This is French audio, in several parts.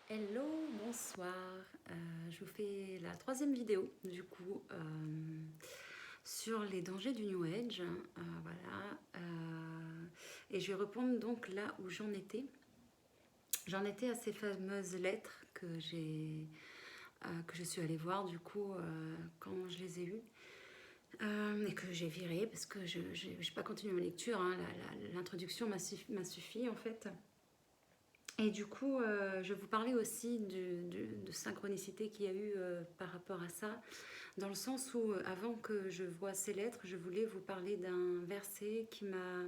Hello, bonsoir. Je vous fais la troisième vidéo du coup sur les dangers du New Age. Voilà. Et je vais répondre donc là où j'en étais. J'en étais à ces fameuses lettres que je suis allée voir du coup quand je les ai eues. Et que j'ai viré parce que je n'ai pas continué ma lecture. Hein. L'introduction m'a suffi en fait. Et du coup, je vais vous parler aussi de synchronicité qu'il y a eu par rapport à ça, dans le sens où, avant que je voie ces lettres, je voulais vous parler d'un verset qui m'a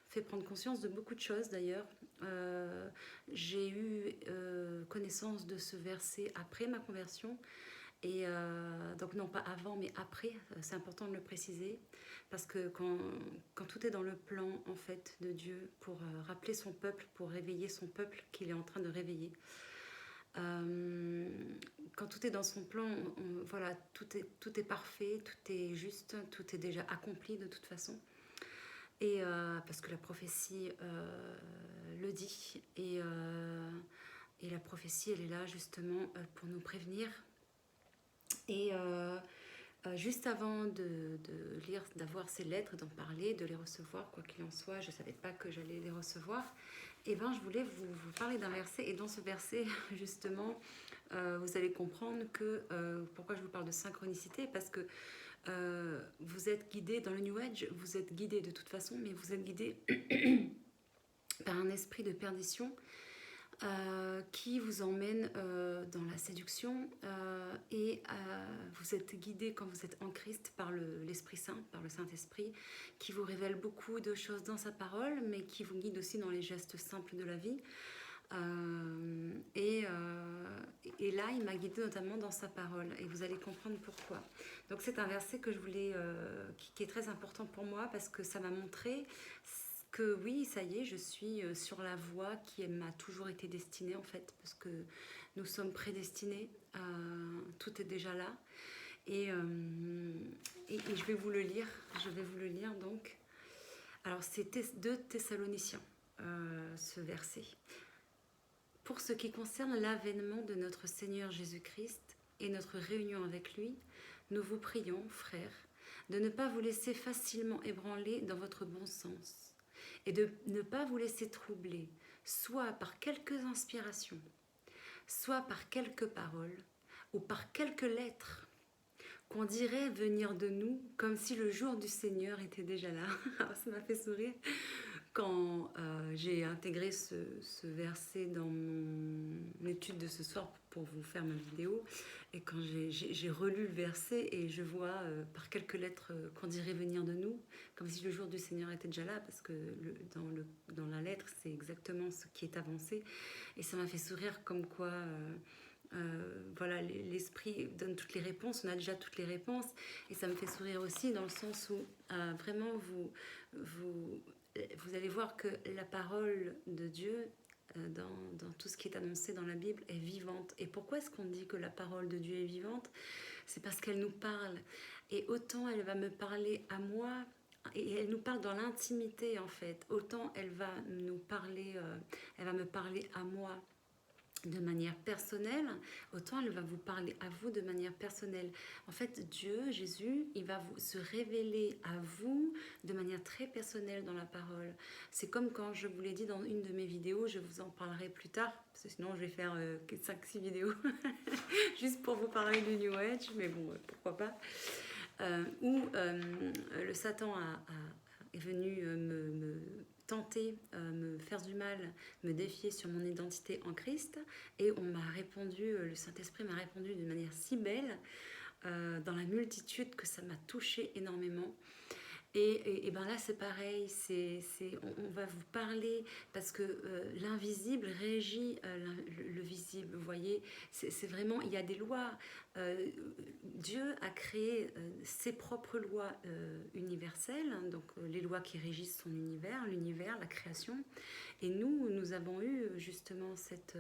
fait prendre conscience de beaucoup de choses d'ailleurs. J'ai eu connaissance de ce verset après ma conversion, et donc non pas avant mais après, c'est important de le préciser, parce que quand tout est dans le plan en fait de Dieu pour rappeler son peuple, pour réveiller son peuple qu'il est en train de réveiller, quand tout est dans son plan, voilà, tout est parfait, tout est juste, tout est déjà accompli de toute façon. Et parce que la prophétie le dit, et la prophétie elle est là justement pour nous prévenir. Et juste avant de lire, d'avoir ces lettres, d'en parler, de les recevoir, quoi qu'il en soit, je ne savais pas que j'allais les recevoir. Et ben, je voulais vous parler d'un verset. Et dans ce verset, justement, vous allez comprendre que pourquoi je vous parle de synchronicité, parce que vous êtes guidé dans le New Age, vous êtes guidé de toute façon, mais vous êtes guidé par un esprit de perdition qui vous emmène dans la séduction, et vous êtes guidé quand vous êtes en Christ par l'Esprit Saint, par le Saint-Esprit, qui vous révèle beaucoup de choses dans sa parole, mais qui vous guide aussi dans les gestes simples de la vie. Et là, il m'a guidé notamment dans sa parole, et vous allez comprendre pourquoi. Donc c'est un verset que je voulais, qui est très important pour moi, parce que ça m'a montré que oui, ça y est, je suis sur la voie qui m'a toujours été destinée en fait, parce que nous sommes prédestinés, tout est déjà là. Et, et je vais vous le lire, donc. Alors c'est 2 Thessaloniciens, ce verset. Pour ce qui concerne l'avènement de notre Seigneur Jésus-Christ et notre réunion avec lui, nous vous prions, frères, de ne pas vous laisser facilement ébranler dans votre bon sens, et de ne pas vous laisser troubler, soit par quelques inspirations, soit par quelques paroles, ou par quelques lettres, qu'on dirait venir de nous comme si le jour du Seigneur était déjà là. Alors ça m'a fait sourire quand j'ai intégré ce verset dans mon étude de ce soir pour vous faire ma vidéo, et quand j'ai relu le verset et je vois par quelques lettres qu'on dirait venir de nous, comme si le jour du Seigneur était déjà là, parce que dans la lettre c'est exactement ce qui est avancé, et ça m'a fait sourire comme quoi voilà, l'esprit donne toutes les réponses, on a déjà toutes les réponses, et ça me fait sourire aussi dans le sens où vraiment vous allez voir que la parole de Dieu, dans tout ce qui est annoncé dans la Bible, est vivante. Et pourquoi est-ce qu'on dit que la parole de Dieu est vivante? C'est parce qu'elle nous parle. Et autant elle va me parler à moi, et elle nous parle dans l'intimité en fait, autant elle va nous parler, elle va me parler à moi de manière personnelle, autant elle va vous parler à vous de manière personnelle. En fait, Dieu, Jésus, il va se révéler à vous de manière très personnelle dans la parole. C'est comme quand je vous l'ai dit dans une de mes vidéos, je vous en parlerai plus tard, parce que sinon je vais faire 5-6 vidéos juste pour vous parler du New Age, mais bon, pourquoi pas. Où le Satan est venu me tenter, me faire du mal, me défier sur mon identité en Christ, et on m'a répondu, le Saint-Esprit m'a répondu d'une manière si belle, dans la multitude, que ça m'a touchée énormément. Et ben là c'est pareil, on va vous parler, parce que l'invisible régit le visible, vous voyez, c'est vraiment, il y a des lois, Dieu a créé ses propres lois universelles, donc les lois qui régissent son univers, l'univers, la création, et nous avons eu justement cette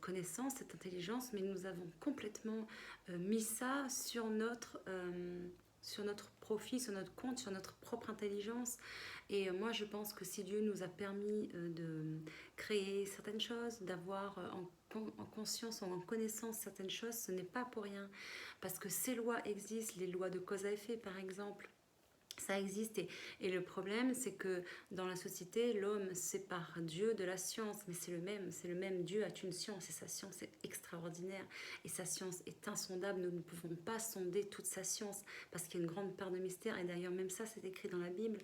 connaissance, cette intelligence, mais nous avons complètement mis ça sur notre sur notre profit, sur notre compte, sur notre propre intelligence. Et moi, je pense que si Dieu nous a permis de créer certaines choses, d'avoir en conscience ou en connaissance certaines choses, ce n'est pas pour rien. Parce que ces lois existent, les lois de cause à effet, par exemple. Ça existe et le problème c'est que dans la société l'homme sépare Dieu de la science, mais c'est le même Dieu a une science et sa science est extraordinaire et sa science est insondable. Nous ne pouvons pas sonder toute sa science parce qu'il y a une grande part de mystère et d'ailleurs même ça c'est écrit dans la Bible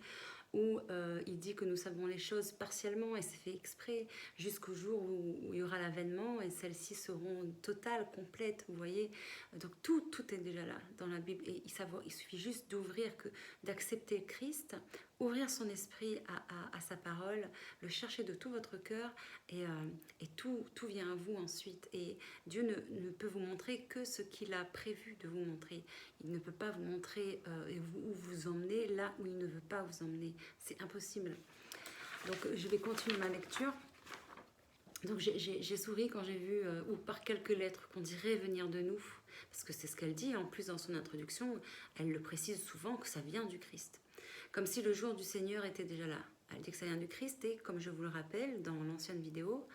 où il dit que nous savons les choses partiellement et c'est fait exprès jusqu'au jour où il y aura l'avènement et celles-ci seront totales, complètes, vous voyez. Donc tout est déjà là dans la Bible et il suffit juste d'accepter Christ, ouvrir son esprit à sa parole, le chercher de tout votre cœur et tout vient à vous ensuite. Et Dieu ne peut vous montrer que ce qu'il a prévu de vous montrer. Il ne peut pas vous montrer où vous emmener là où il ne veut pas vous emmener. C'est impossible. Donc je vais continuer ma lecture. Donc j'ai souri quand j'ai vu, ou par quelques lettres, qu'on dirait venir de nous, parce que c'est ce qu'elle dit. En plus, dans son introduction, elle le précise souvent que ça vient du Christ. Comme si le jour du Seigneur était déjà là. Elle dit que ça vient du Christ et, comme je vous le rappelle dans l'ancienne vidéo,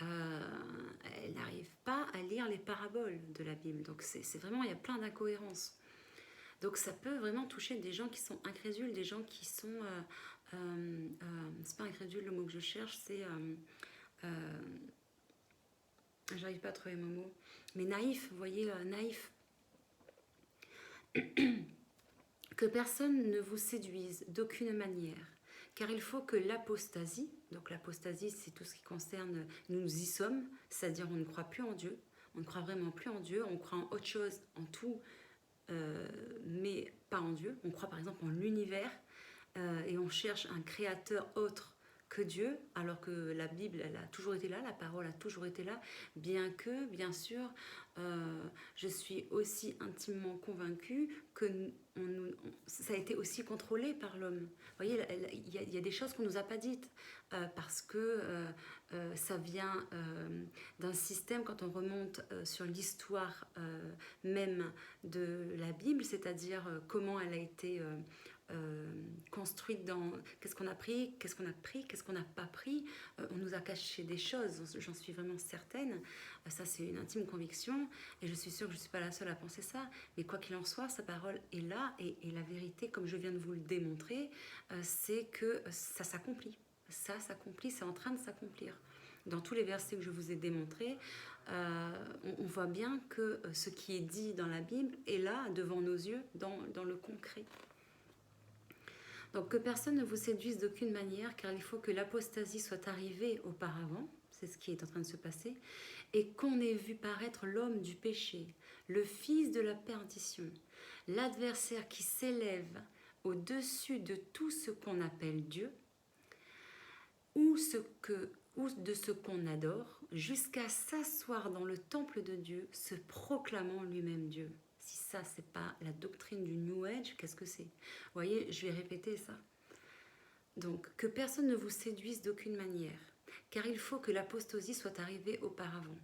elle n'arrive pas à lire les paraboles de la Bible. Donc c'est vraiment, il y a plein d'incohérences. Donc ça peut vraiment toucher des gens qui sont incrédules, des gens qui sont... c'est pas incrédule le mot que je cherche, c'est... j'arrive pas à trouver mon mot. Mais naïf, vous voyez, naïf. Que personne ne vous séduise d'aucune manière, car il faut que l'apostasie, donc l'apostasie c'est tout ce qui concerne, nous y sommes, c'est-à-dire on ne croit plus en Dieu, on ne croit vraiment plus en Dieu, on croit en autre chose, en tout, mais pas en Dieu. On croit par exemple en l'univers et on cherche un créateur autre que Dieu, alors que la Bible, elle a toujours été là, la parole a toujours été là, bien que, bien sûr, je suis aussi intimement convaincue que ça a été aussi contrôlé par l'homme. Vous voyez, il y a des choses qu'on ne nous a pas dites, parce que ça vient d'un système, quand on remonte sur l'histoire même de la Bible, c'est-à-dire comment elle a été... construite dans qu'est-ce qu'on a pris, qu'est-ce qu'on a pris, qu'est-ce qu'on n'a pas pris. On nous a caché des choses, j'en suis vraiment certaine. Ça, c'est une intime conviction et je suis sûre que je ne suis pas la seule à penser ça. Mais quoi qu'il en soit, sa parole est là et la vérité, comme je viens de vous le démontrer, c'est que ça s'accomplit. Ça s'accomplit, c'est en train de s'accomplir. Dans tous les versets que je vous ai démontrés, on voit bien que ce qui est dit dans la Bible est là, devant nos yeux, dans le concret. Donc que personne ne vous séduise d'aucune manière, car il faut que l'apostasie soit arrivée auparavant, c'est ce qui est en train de se passer, et qu'on ait vu paraître l'homme du péché, le fils de la perdition, l'adversaire qui s'élève au-dessus de tout ce qu'on appelle Dieu, ou de ce qu'on adore, jusqu'à s'asseoir dans le temple de Dieu, se proclamant lui-même Dieu. Si ça, c'est pas la doctrine du New Age, qu'est-ce que c'est? Vous voyez, je vais répéter ça. Donc, que personne ne vous séduise d'aucune manière, car il faut que l'apostasie soit arrivée auparavant.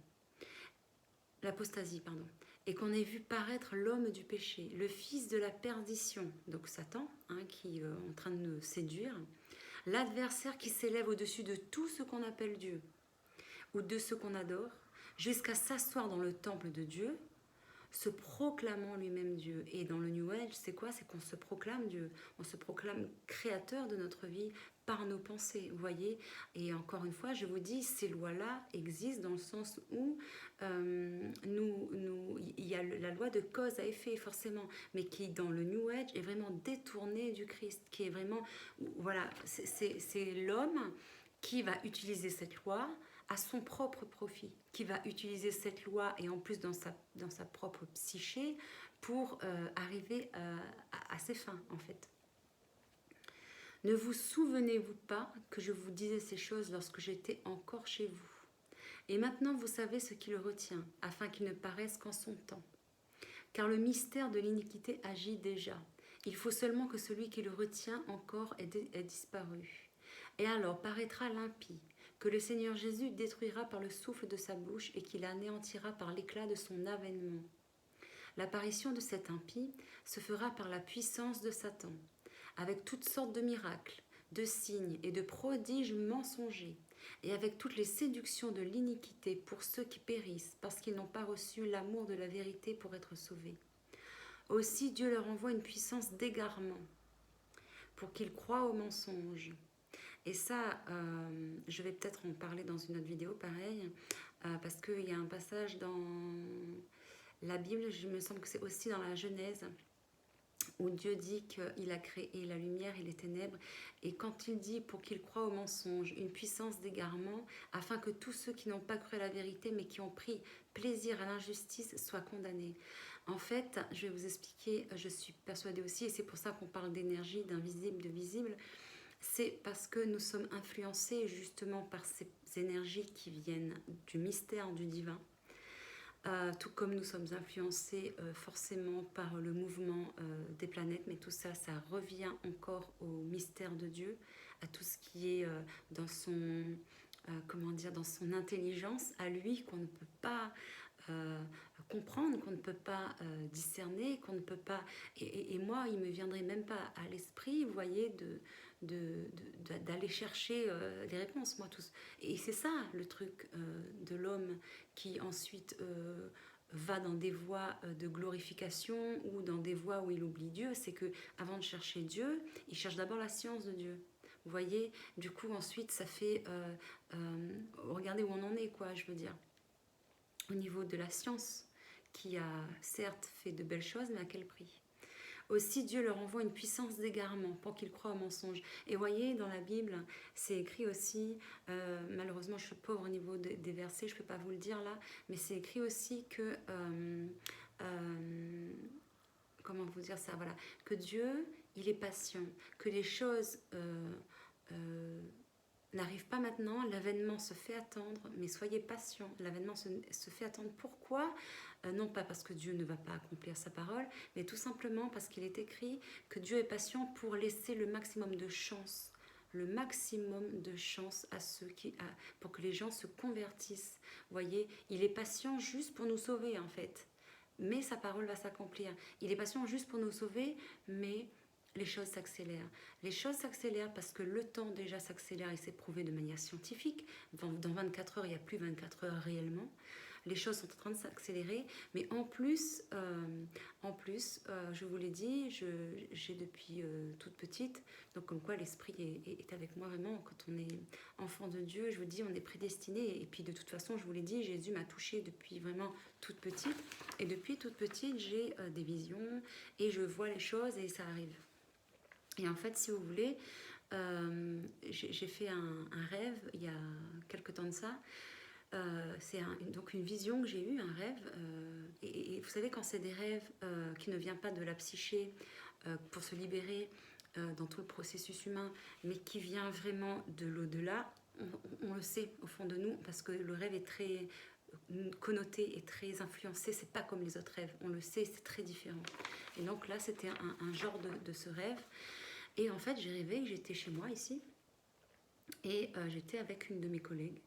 L'apostasie, pardon. Et qu'on ait vu paraître l'homme du péché, le fils de la perdition, donc Satan, qui est en train de nous séduire, l'adversaire qui s'élève au-dessus de tout ce qu'on appelle Dieu, ou de ce qu'on adore, jusqu'à s'asseoir dans le temple de Dieu, se proclamant lui-même Dieu. Et dans le New Age, c'est quoi? C'est qu'on se proclame Dieu. On se proclame créateur de notre vie par nos pensées, vous voyez. Et encore une fois, je vous dis, ces lois-là existent dans le sens où il y a la loi de cause à effet, forcément, mais qui, dans le New Age, est vraiment détournée du Christ, qui est vraiment... Voilà, c'est l'homme qui va utiliser cette loi à son propre profit, qui va utiliser cette loi et en plus dans sa propre psyché pour arriver à ses fins en fait. Ne vous souvenez-vous pas que je vous disais ces choses lorsque j'étais encore chez vous? Et maintenant vous savez ce qui le retient, afin qu'il ne paraisse qu'en son temps. Car le mystère de l'iniquité agit déjà. Il faut seulement que celui qui le retient encore ait disparu. Et alors paraîtra l'impie, que le Seigneur Jésus détruira par le souffle de sa bouche et qu'il anéantira par l'éclat de son avènement. L'apparition de cet impie se fera par la puissance de Satan, avec toutes sortes de miracles, de signes et de prodiges mensongers, et avec toutes les séductions de l'iniquité pour ceux qui périssent, parce qu'ils n'ont pas reçu l'amour de la vérité pour être sauvés. Aussi Dieu leur envoie une puissance d'égarement, pour qu'ils croient aux mensonges. Et ça, je vais peut-être en parler dans une autre vidéo, pareil, parce qu'il y a un passage dans la Bible, je me semble que c'est aussi dans la Genèse, où Dieu dit qu'il a créé la lumière et les ténèbres, et quand il dit pour qu'ils croient au mensonge, une puissance d'égarement, afin que tous ceux qui n'ont pas cru à la vérité, mais qui ont pris plaisir à l'injustice, soient condamnés. En fait, je vais vous expliquer, je suis persuadée aussi, et c'est pour ça qu'on parle d'énergie, d'invisible, de visible, c'est parce que nous sommes influencés justement par ces énergies qui viennent du mystère du divin. Tout comme nous sommes influencés forcément par le mouvement des planètes, mais tout ça, ça revient encore au mystère de Dieu, à tout ce qui est dans son, comment dire, dans son intelligence, à lui qu'on ne peut pas comprendre, qu'on ne peut pas discerner, qu'on ne peut pas. Et moi, il me viendrait même pas à l'esprit, vous voyez, d'aller chercher les réponses, moi tous. Et c'est ça le truc de l'homme qui ensuite va dans des voies de glorification ou dans des voies où il oublie Dieu, c'est que avant de chercher Dieu, il cherche d'abord la science de Dieu. Vous voyez, du coup ensuite ça fait regardez où on en est, quoi, je veux dire, au niveau de la science qui a certes fait de belles choses, mais à quel prix? Aussi, Dieu leur envoie une puissance d'égarement pour qu'ils croient au mensonge. Et voyez, dans la Bible, c'est écrit aussi, malheureusement je suis pauvre au niveau des versets, je ne peux pas vous le dire là, mais c'est écrit aussi que, comment vous dire ça, voilà, que Dieu, il est patient, que les choses n'arrivent pas maintenant, l'avènement se fait attendre, mais soyez patients, l'avènement se fait attendre. Pourquoi? Non pas parce que Dieu ne va pas accomplir sa parole, mais tout simplement parce qu'il est écrit que Dieu est patient pour laisser le maximum de chance à ceux pour que les gens se convertissent. Vous voyez, il est patient juste pour nous sauver en fait, mais sa parole va s'accomplir. Il est patient juste pour nous sauver, mais les choses s'accélèrent. Les choses s'accélèrent parce que le temps déjà s'accélère et c'est prouvé de manière scientifique. Dans 24 heures, il n'y a plus 24 heures réellement. Les choses sont en train de s'accélérer, mais en plus, je vous l'ai dit, j'ai depuis toute petite, donc comme quoi l'esprit est avec moi vraiment. Quand on est enfant de Dieu, je vous dis, on est prédestiné. Et puis de toute façon, je vous l'ai dit, Jésus m'a touchée depuis vraiment toute petite. Et depuis toute petite, j'ai des visions et je vois les choses et ça arrive. Et en fait, si vous voulez, j'ai fait un rêve il y a quelque temps de ça. C'est donc une vision que j'ai eue, un rêve. Et vous savez, quand c'est des rêves qui ne viennent pas de la psyché pour se libérer dans tout le processus humain, mais qui vient vraiment de l'au-delà, on le sait au fond de nous, parce que le rêve est très connoté et très influencé. C'est pas comme les autres rêves, on le sait, c'est très différent. Et donc là, c'était un genre de ce rêve. Et en fait, j'ai rêvé que j'étais chez moi ici et j'étais avec une de mes collègues.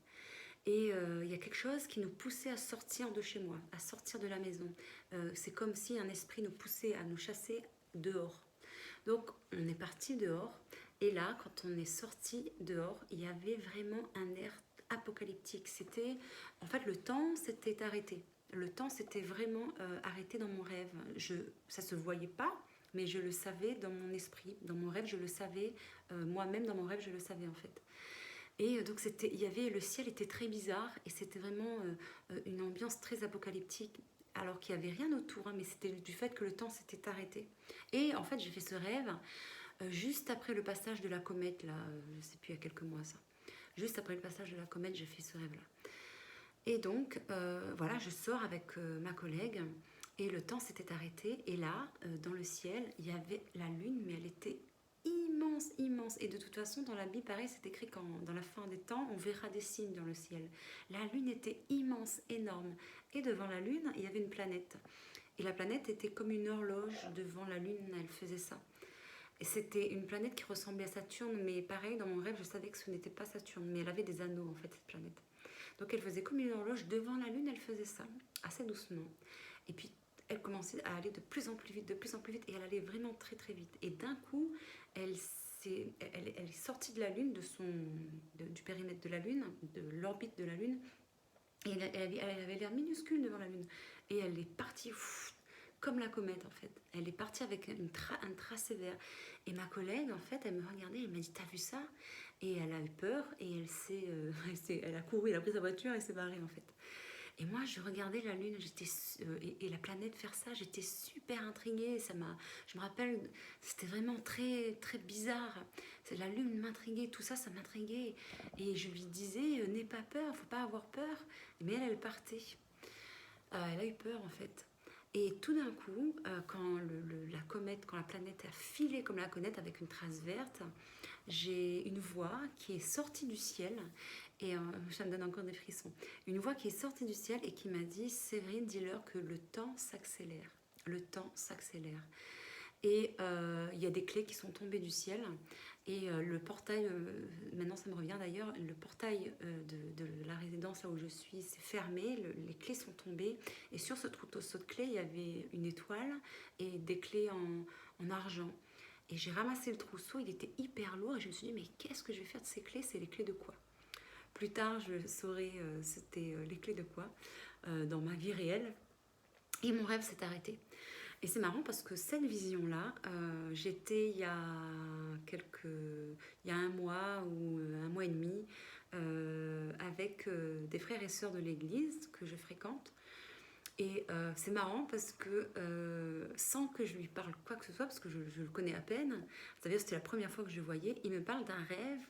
Et il y a quelque chose qui nous poussait à sortir de chez moi, à sortir de la maison. C'est comme si un esprit nous poussait à nous chasser dehors. Donc on est parti dehors et là, quand on est sorti dehors, il y avait vraiment un air apocalyptique. C'était, en fait, le temps s'était arrêté. Le temps s'était vraiment arrêté dans mon rêve. Ça se voyait pas, mais je le savais dans mon esprit, dans mon rêve, je le savais, moi-même dans mon rêve, je le savais en fait. Et donc le ciel était très bizarre et c'était vraiment une ambiance très apocalyptique, alors qu'il n'y avait rien autour, hein, mais c'était du fait que le temps s'était arrêté. Et en fait, j'ai fait ce rêve juste après le passage de la comète, là, je ne sais plus, il y a quelques mois ça. Juste après le passage de la comète, j'ai fait ce rêve-là. Et donc, voilà, je sors avec ma collègue. Et le temps s'était arrêté. Et là, dans le ciel, il y avait la lune, mais elle était immense, immense. Et de toute façon, dans la Bible, pareil, c'est écrit qu'en dans la fin des temps, on verra des signes dans le ciel. La lune était immense, énorme. Et devant la lune, il y avait une planète. Et la planète était comme une horloge devant la lune, elle faisait ça. Et c'était une planète qui ressemblait à Saturne, mais pareil, dans mon rêve, je savais que ce n'était pas Saturne, mais elle avait des anneaux, en fait, cette planète. Donc elle faisait comme une horloge devant la lune, elle faisait ça, assez doucement. Et puis elle commençait à aller de plus en plus vite, de plus en plus vite, et elle allait vraiment très très vite. Et d'un coup, elle est sortie de la Lune, du périmètre de la Lune, de l'orbite de la Lune, et elle avait l'air minuscule devant la Lune. Et elle est partie comme la comète en fait. Elle est partie avec un tracé vert. Et ma collègue en fait, elle me regardait, elle m'a dit t'as vu ça? Et elle a eu peur et elle a couru, elle a pris sa voiture et s'est barrée en fait. Et moi, je regardais la Lune et la planète faire ça, j'étais super intriguée. Je me rappelle, c'était vraiment très, très bizarre. La Lune m'intriguait, tout ça, ça m'intriguait. Et je lui disais, n'aie pas peur, faut pas avoir peur. Mais elle partait. Elle a eu peur en fait. Et tout d'un coup, quand la planète a filé comme la comète avec une trace verte, j'ai une voix qui est sortie du ciel, et ça me donne encore des frissons. Une voix qui est sortie du ciel et qui m'a dit, Séverine, dis-leur que le temps s'accélère. Le temps s'accélère. Et il y a des clés qui sont tombées du ciel. Et le portail, maintenant ça me revient d'ailleurs, le portail de la résidence là où je suis s'est fermé, les clés sont tombées. Et sur ce trousseau de clés, il y avait une étoile et des clés en argent. Et j'ai ramassé le trousseau, il était hyper lourd et je me suis dit, mais qu'est-ce que je vais faire de ces clés? C'est les clés de quoi? Plus tard, je saurai c'était les clés de quoi dans ma vie réelle. Et mon rêve s'est arrêté. Et c'est marrant parce que cette vision-là, j'étais il y a un mois ou un mois et demi avec des frères et sœurs de l'église que je fréquente. Et c'est marrant parce que sans que je lui parle quoi que ce soit, parce que je le connais à peine, c'est-à-dire c'était la première fois que je le voyais, il me parle d'un rêve.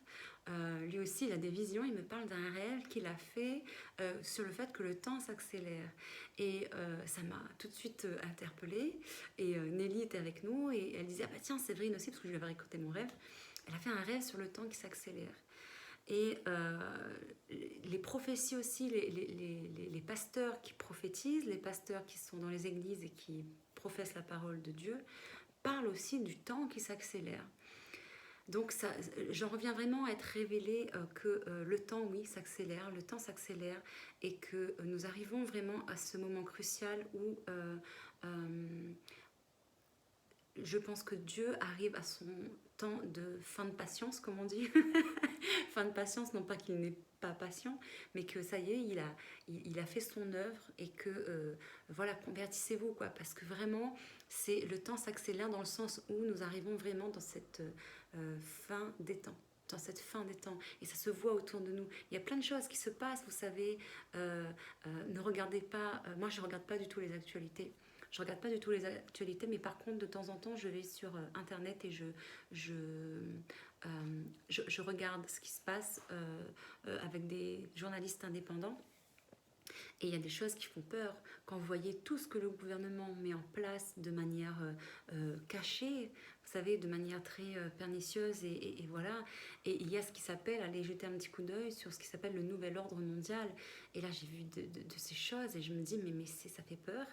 Lui aussi, il a des visions. Il me parle d'un rêve qu'il a fait sur le fait que le temps s'accélère. Et ça m'a tout de suite interpellée. Et Nelly était avec nous et elle disait, ah bah tiens, Séverine aussi, parce que je lui avais raconté mon rêve. Elle a fait un rêve sur le temps qui s'accélère. Et les prophéties aussi, les pasteurs qui prophétisent, les pasteurs qui sont dans les églises et qui professent la parole de Dieu, parlent aussi du temps qui s'accélère. Donc j'en reviens vraiment à être révélée que le temps, oui, s'accélère, le temps s'accélère et que nous arrivons vraiment à ce moment crucial où je pense que Dieu arrive à son temps de fin de patience, comme on dit. Fin de patience, non pas qu'il n'est pas patient, mais que ça y est, il a fait son œuvre et que, voilà, convertissez-vous, quoi. Parce que vraiment, le temps s'accélère dans le sens où nous arrivons vraiment dans cette fin des temps. Dans cette fin des temps. Et ça se voit autour de nous. Il y a plein de choses qui se passent, vous savez. Ne regardez pas... moi, je ne regarde pas du tout les actualités. Je regarde pas du tout les actualités, mais par contre, de temps en temps, je vais sur Internet et je regarde ce qui se passe avec des journalistes indépendants. Et il y a des choses qui font peur. Quand vous voyez tout ce que le gouvernement met en place de manière cachée, vous savez, de manière très pernicieuse, et voilà. Et il y a ce qui s'appelle, allez jeter un petit coup d'œil sur ce qui s'appelle le nouvel ordre mondial. Et là, j'ai vu de ces choses et je me dis, mais ça fait peur.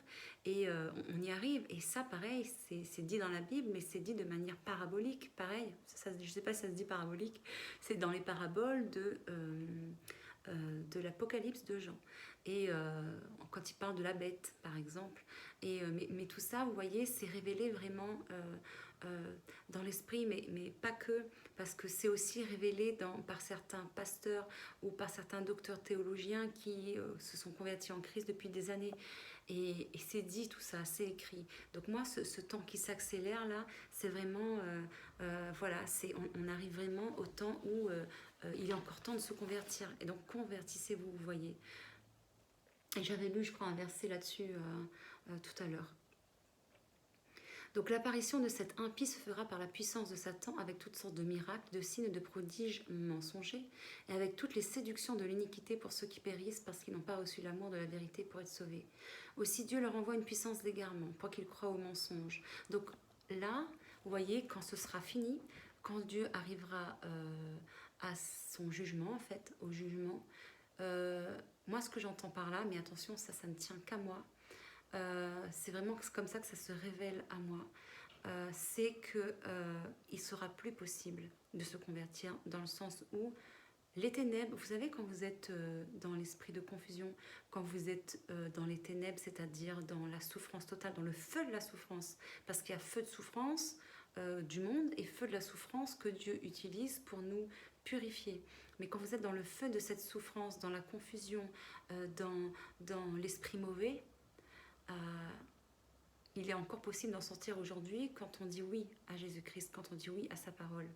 Et on y arrive. Et ça, pareil, c'est dit dans la Bible, mais c'est dit de manière parabolique, pareil. Je ne sais pas si ça se dit parabolique. C'est dans les paraboles de l'Apocalypse de Jean. Et quand il parle de la bête, par exemple. Et, mais tout ça, vous voyez, c'est révélé vraiment dans l'esprit, mais pas que, parce que c'est aussi révélé par certains pasteurs ou par certains docteurs théologiens qui se sont convertis en Christ depuis des années. Et c'est dit tout ça, c'est écrit. Donc moi, ce temps qui s'accélère là, c'est vraiment, voilà, on arrive vraiment au temps où il est encore temps de se convertir. Et donc convertissez-vous, vous voyez. Et j'avais lu, je crois, un verset là-dessus tout à l'heure. Donc l'apparition de cet impie se fera par la puissance de Satan avec toutes sortes de miracles, de signes, de prodiges mensongers, et avec toutes les séductions de l'iniquité pour ceux qui périssent parce qu'ils n'ont pas reçu l'amour de la vérité pour être sauvés. Aussi Dieu leur envoie une puissance d'égarement pour qu'ils croient aux mensonges. Donc là, vous voyez, quand ce sera fini, quand Dieu arrivera à son jugement, en fait, au jugement, moi ce que j'entends par là, mais attention, ça ne tient qu'à moi, c'est vraiment comme ça que ça se révèle à moi, c'est qu'il ne sera plus possible de se convertir, dans le sens où Les ténèbres, vous savez, quand vous êtes dans l'esprit de confusion, quand vous êtes dans les ténèbres, c'est-à-dire dans la souffrance totale, dans le feu de la souffrance, parce qu'il y a feu de souffrance du monde et feu de la souffrance que Dieu utilise pour nous purifier. Mais quand vous êtes dans le feu de cette souffrance, dans la confusion, dans l'esprit mauvais, euh, il est encore possible d'en sortir aujourd'hui quand on dit oui à Jésus-Christ, quand on dit oui à sa parole.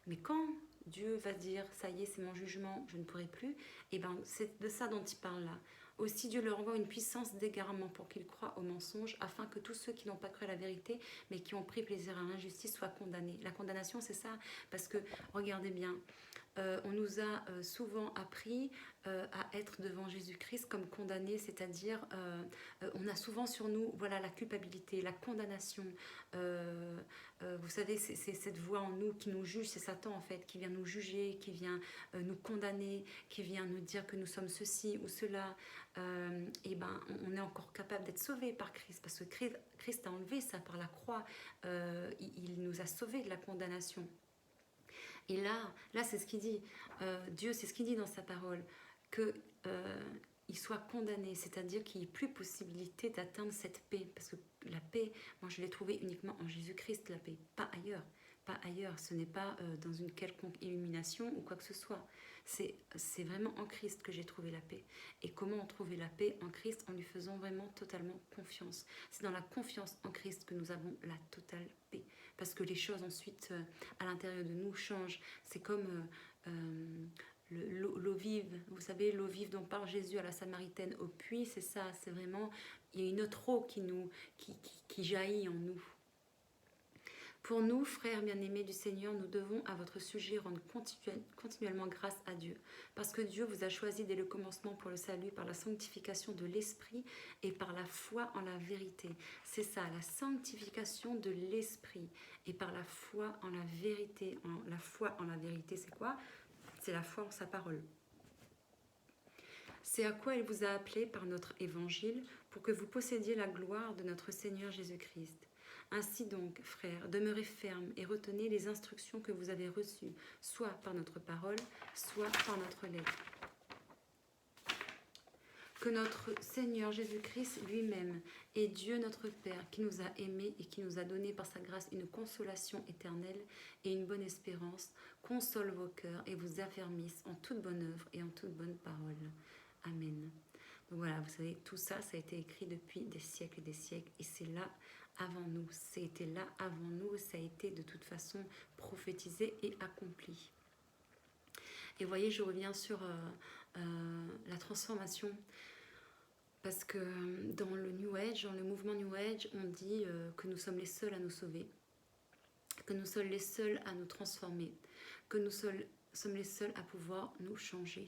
Mais quand Dieu va dire, ça y est, c'est mon jugement, je ne pourrai plus, et bien c'est de ça dont il parle là. Aussi Dieu leur envoie une puissance d'égarement pour qu'ils croient au mensonge, afin que tous ceux qui n'ont pas cru à la vérité, mais qui ont pris plaisir à l'injustice, soient condamnés. La condamnation, c'est ça, parce que, regardez bien, on nous a souvent appris à être devant Jésus-Christ comme condamnés, c'est-à-dire on a souvent sur nous voilà, la culpabilité, la condamnation. Vous savez, c'est cette voix en nous qui nous juge, c'est Satan en fait, qui vient nous juger, qui vient nous condamner, qui vient nous dire que nous sommes ceci ou cela. Et ben, on est encore capable d'être sauvé par Christ, parce que Christ a enlevé ça par la croix. Il nous a sauvés de la condamnation. Et là c'est ce qu'il dit. Dieu, c'est ce qu'il dit dans sa parole, que il soit condamné, c'est-à-dire qu'il n'y ait plus possibilité d'atteindre cette paix. Parce que la paix, moi je l'ai trouvée uniquement en Jésus-Christ, la paix, pas ailleurs. Pas ailleurs, ce n'est pas dans une quelconque illumination ou quoi que ce soit. C'est vraiment en Christ que j'ai trouvé la paix. Et comment trouver la paix en Christ? En lui faisant vraiment totalement confiance. C'est dans la confiance en Christ que nous avons la totale paix. Parce que les choses ensuite, à l'intérieur de nous, changent. C'est comme l'eau vive, vous savez, l'eau vive dont parle Jésus à la Samaritaine au puits, c'est ça, c'est vraiment, il y a une autre eau qui jaillit en nous. Pour nous, frères bien-aimés du Seigneur, nous devons à votre sujet rendre continuellement grâce à Dieu, parce que Dieu vous a choisi dès le commencement pour le salut, par la sanctification de l'Esprit et par la foi en la vérité. C'est ça, la sanctification de l'Esprit et par la foi en la vérité. La foi en la vérité, c'est quoi? C'est la foi en sa parole. C'est à quoi il vous a appelé par notre évangile, pour que vous possédiez la gloire de notre Seigneur Jésus-Christ. Ainsi donc, frères, demeurez fermes et retenez les instructions que vous avez reçues, soit par notre parole, soit par notre lettre. Que notre Seigneur Jésus-Christ lui-même et Dieu notre Père, qui nous a aimés et qui nous a donné par sa grâce une consolation éternelle et une bonne espérance, console vos cœurs et vous affermisse en toute bonne œuvre et en toute bonne parole. Amen. Donc voilà, vous savez, tout ça, ça a été écrit depuis des siècles et des siècles, et c'est là avant nous. C'était là avant nous, ça a été de toute façon prophétisé et accompli. Et vous voyez, je reviens sur la transformation, parce que dans le New Age, dans le mouvement New Age, on dit que nous sommes les seuls à nous sauver, que nous sommes les seuls à nous transformer, que nous sommes les seuls à pouvoir nous changer.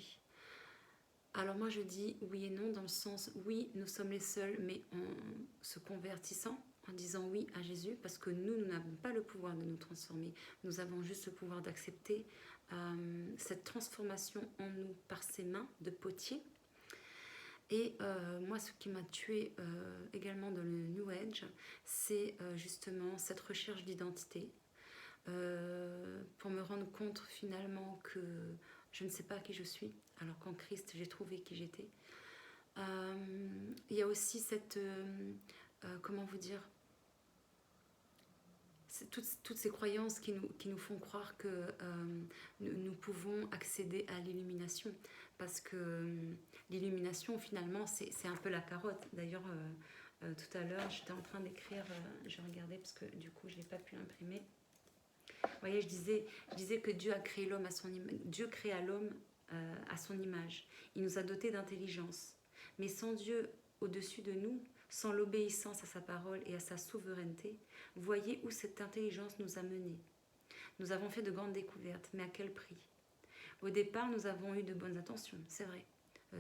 Alors moi je dis oui et non, dans le sens oui, nous sommes les seuls, mais en se convertissant, en disant oui à Jésus, parce que nous n'avons pas le pouvoir de nous transformer, nous avons juste le pouvoir d'accepter cette transformation en nous par ses mains de potier. Et moi, ce qui m'a tué également dans le New Age, c'est justement cette recherche d'identité, pour me rendre compte finalement que je ne sais pas qui je suis, alors qu'en Christ, j'ai trouvé qui j'étais. Il y a aussi cette... comment vous dire, toutes ces croyances qui nous font croire que nous pouvons accéder à l'illumination. Parce que l'illumination, finalement, c'est un peu la carotte. D'ailleurs, tout à l'heure, j'étais en train d'écrire, je regardais parce que du coup, je n'ai pas pu l'imprimer. Vous voyez, je disais que Dieu a créé l'homme à son image. Dieu créa l'homme à son image. Il nous a dotés d'intelligence. Mais sans Dieu au-dessus de nous, sans l'obéissance à sa parole et à sa souveraineté, voyez où cette intelligence nous a menés. Nous avons fait de grandes découvertes, mais à quel prix? Au départ, nous avons eu de bonnes intentions, c'est vrai,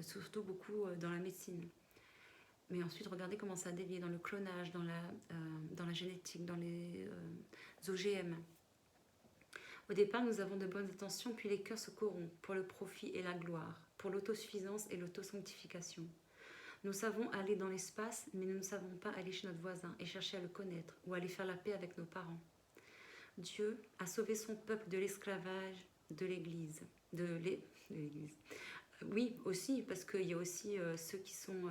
surtout beaucoup dans la médecine. Mais ensuite, regardez comment ça a dévié dans le clonage, dans la génétique, dans les OGM. Au départ, nous avons de bonnes intentions, puis les cœurs se corrompent pour le profit et la gloire, pour l'autosuffisance et l'autosanctification. Nous savons aller dans l'espace, mais nous ne savons pas aller chez notre voisin et chercher à le connaître ou aller faire la paix avec nos parents. Dieu a sauvé son peuple de l'esclavage de l'Église, de l'Église. Oui, aussi, parce qu'il y a aussi ceux qui sont,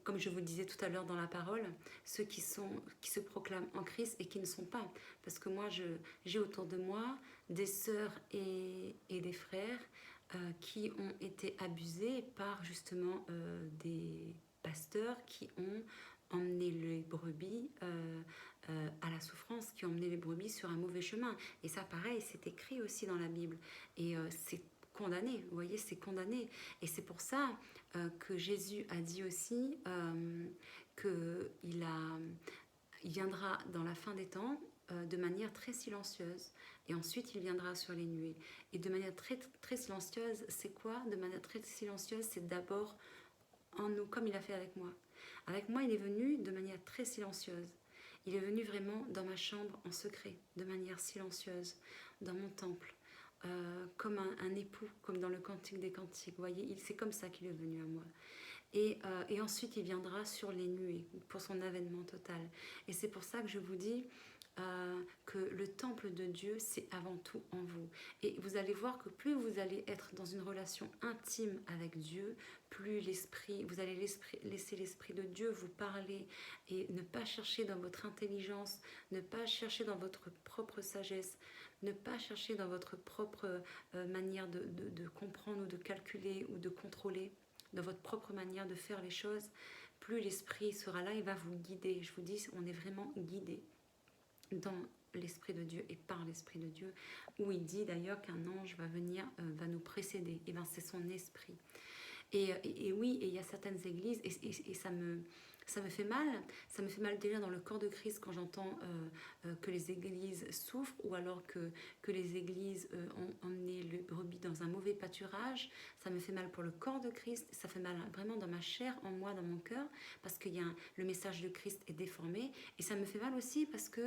comme je vous le disais tout à l'heure dans la parole, ceux qui se proclament en Christ et qui ne sont pas. Parce que moi, j'ai autour de moi des sœurs et des frères qui ont été abusés par justement des pasteurs qui ont emmené les brebis à la souffrance, qui ont emmené les brebis sur un mauvais chemin. Et ça, pareil, c'est écrit aussi dans la Bible. Et c'est condamné, vous voyez, c'est condamné. Et c'est pour ça que Jésus a dit aussi il viendra dans la fin des temps de manière très silencieuse. Et ensuite, il viendra sur les nuées. Et de manière très, très silencieuse, c'est quoi? De manière très silencieuse, c'est d'abord en nous, comme il a fait avec moi. Avec moi, il est venu de manière très silencieuse. Il est venu vraiment dans ma chambre en secret, de manière silencieuse, dans mon temple, comme un époux, comme dans le Cantique des Cantiques. Vous voyez, c'est comme ça qu'il est venu à moi. Et ensuite, il viendra sur les nuées pour son avènement total. Et c'est pour ça que je vous dis que le temple de Dieu, c'est avant tout en vous. Et vous allez voir que plus vous allez être dans une relation intime avec Dieu, plus vous allez laisser l'Esprit de Dieu vous parler et ne pas chercher dans votre intelligence, ne pas chercher dans votre propre sagesse, ne pas chercher dans votre propre manière de comprendre ou de calculer ou de contrôler, dans votre propre manière de faire les choses. Plus l'Esprit sera là, il va vous guider. Je vous dis, on est vraiment guidé dans l'Esprit de Dieu et par l'Esprit de Dieu, où il dit d'ailleurs qu'un ange va venir, va nous précéder. Et bien c'est son esprit. Et oui, et il y a certaines églises, et ça me fait mal. Ça me fait mal déjà dans le corps de Christ quand j'entends que les églises souffrent, ou alors que les églises ont emmené le brebis dans un mauvais pâturage. Ça me fait mal pour le corps de Christ, ça fait mal vraiment dans ma chair, en moi, dans mon cœur, parce que le message de Christ est déformé. Et ça me fait mal aussi parce que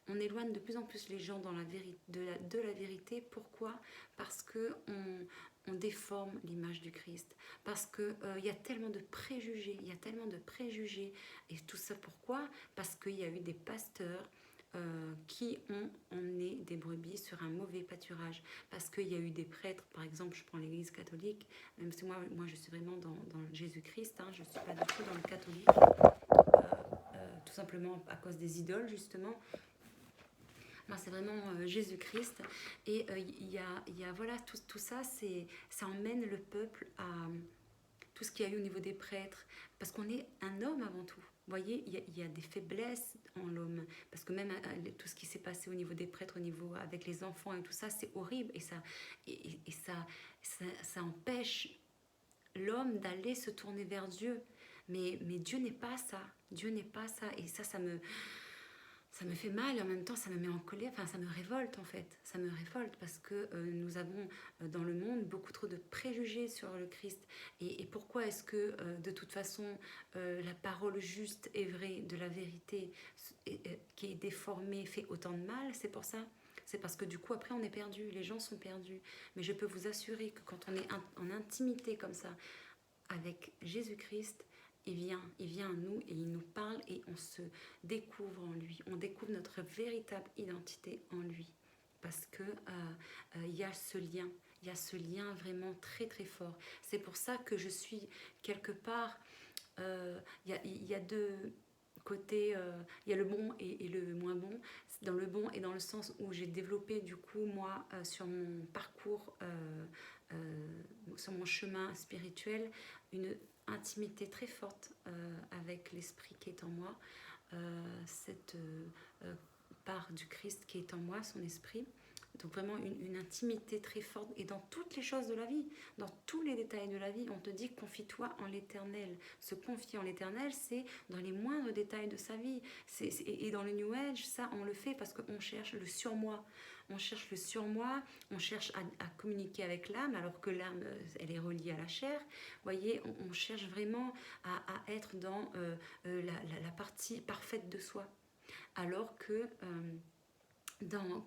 on éloigne de plus en plus les gens dans de la vérité. Pourquoi? Parce que on déforme l'image du Christ, parce qu'il y a tellement de préjugés, et tout ça pourquoi? Parce qu'il y a eu des pasteurs qui ont emmené des brebis sur un mauvais pâturage, parce qu'il y a eu des prêtres, par exemple, je prends l'église catholique, même si moi je suis vraiment dans Jésus-Christ, hein, je ne suis pas du tout dans le catholique, tout simplement à cause des idoles justement. Moi, c'est vraiment Jésus-Christ. Et il y a voilà, tout ça, ça emmène le peuple à tout ce qu'il y a eu au niveau des prêtres. Parce qu'on est un homme avant tout. Vous voyez, il y a des faiblesses en l'homme. Parce que même tout ce qui s'est passé au niveau des prêtres, au niveau avec les enfants et tout ça, c'est horrible. Et ça empêche l'homme d'aller se tourner vers Dieu. Mais Dieu n'est pas ça. Dieu n'est pas ça. Et ça me fait mal et en même temps ça me met en colère, enfin ça me révolte en fait, ça me révolte parce que nous avons dans le monde beaucoup trop de préjugés sur le Christ et pourquoi est-ce que de toute façon la parole juste et vraie de la vérité qui est déformée fait autant de mal, c'est pour ça. C'est parce que du coup après on est perdu, les gens sont perdus, mais je peux vous assurer que quand on est en intimité comme ça avec Jésus-Christ, il vient à nous et il nous parle et on se découvre en lui. On découvre notre véritable identité en lui. Parce que il y a ce lien vraiment très très fort. C'est pour ça que je suis quelque part, il y a deux côtés, il y a le bon et le moins bon. Dans le bon et dans le sens où j'ai développé du coup moi sur mon parcours, sur mon chemin spirituel, une intimité très forte avec l'esprit qui est en moi, cette part du Christ qui est en moi, son esprit. Donc vraiment une intimité très forte et dans toutes les choses de la vie, dans tous les détails de la vie, on te dit confie-toi en l'éternel. Se confier en l'éternel, c'est dans les moindres détails de sa vie. Et dans le New Age, ça on le fait parce qu'on cherche le surmoi. On cherche le surmoi, on cherche à communiquer avec l'âme alors que l'âme, elle est reliée à la chair. Vous voyez, on cherche vraiment à être dans la partie parfaite de soi. Alors que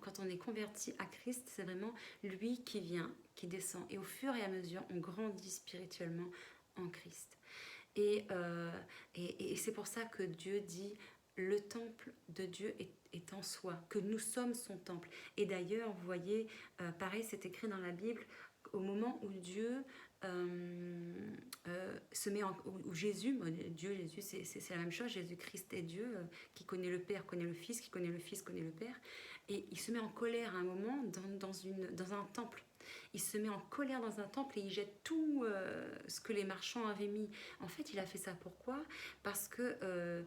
quand on est converti à Christ, c'est vraiment lui qui vient, qui descend. Et au fur et à mesure, on grandit spirituellement en Christ. Et c'est pour ça que Dieu dit le temple de Dieu est en soi, que nous sommes son temple. Et d'ailleurs, vous voyez, pareil, c'est écrit dans la Bible, au moment où Dieu se met en... où Jésus, Dieu, Jésus, c'est la même chose, Jésus-Christ est Dieu, qui connaît le Père, connaît le Fils, qui connaît le Fils, connaît le Père. Et il se met en colère à un moment dans un temple. Il se met en colère dans un temple et il jette tout ce que les marchands avaient mis. En fait, il a fait ça pourquoi? Parce que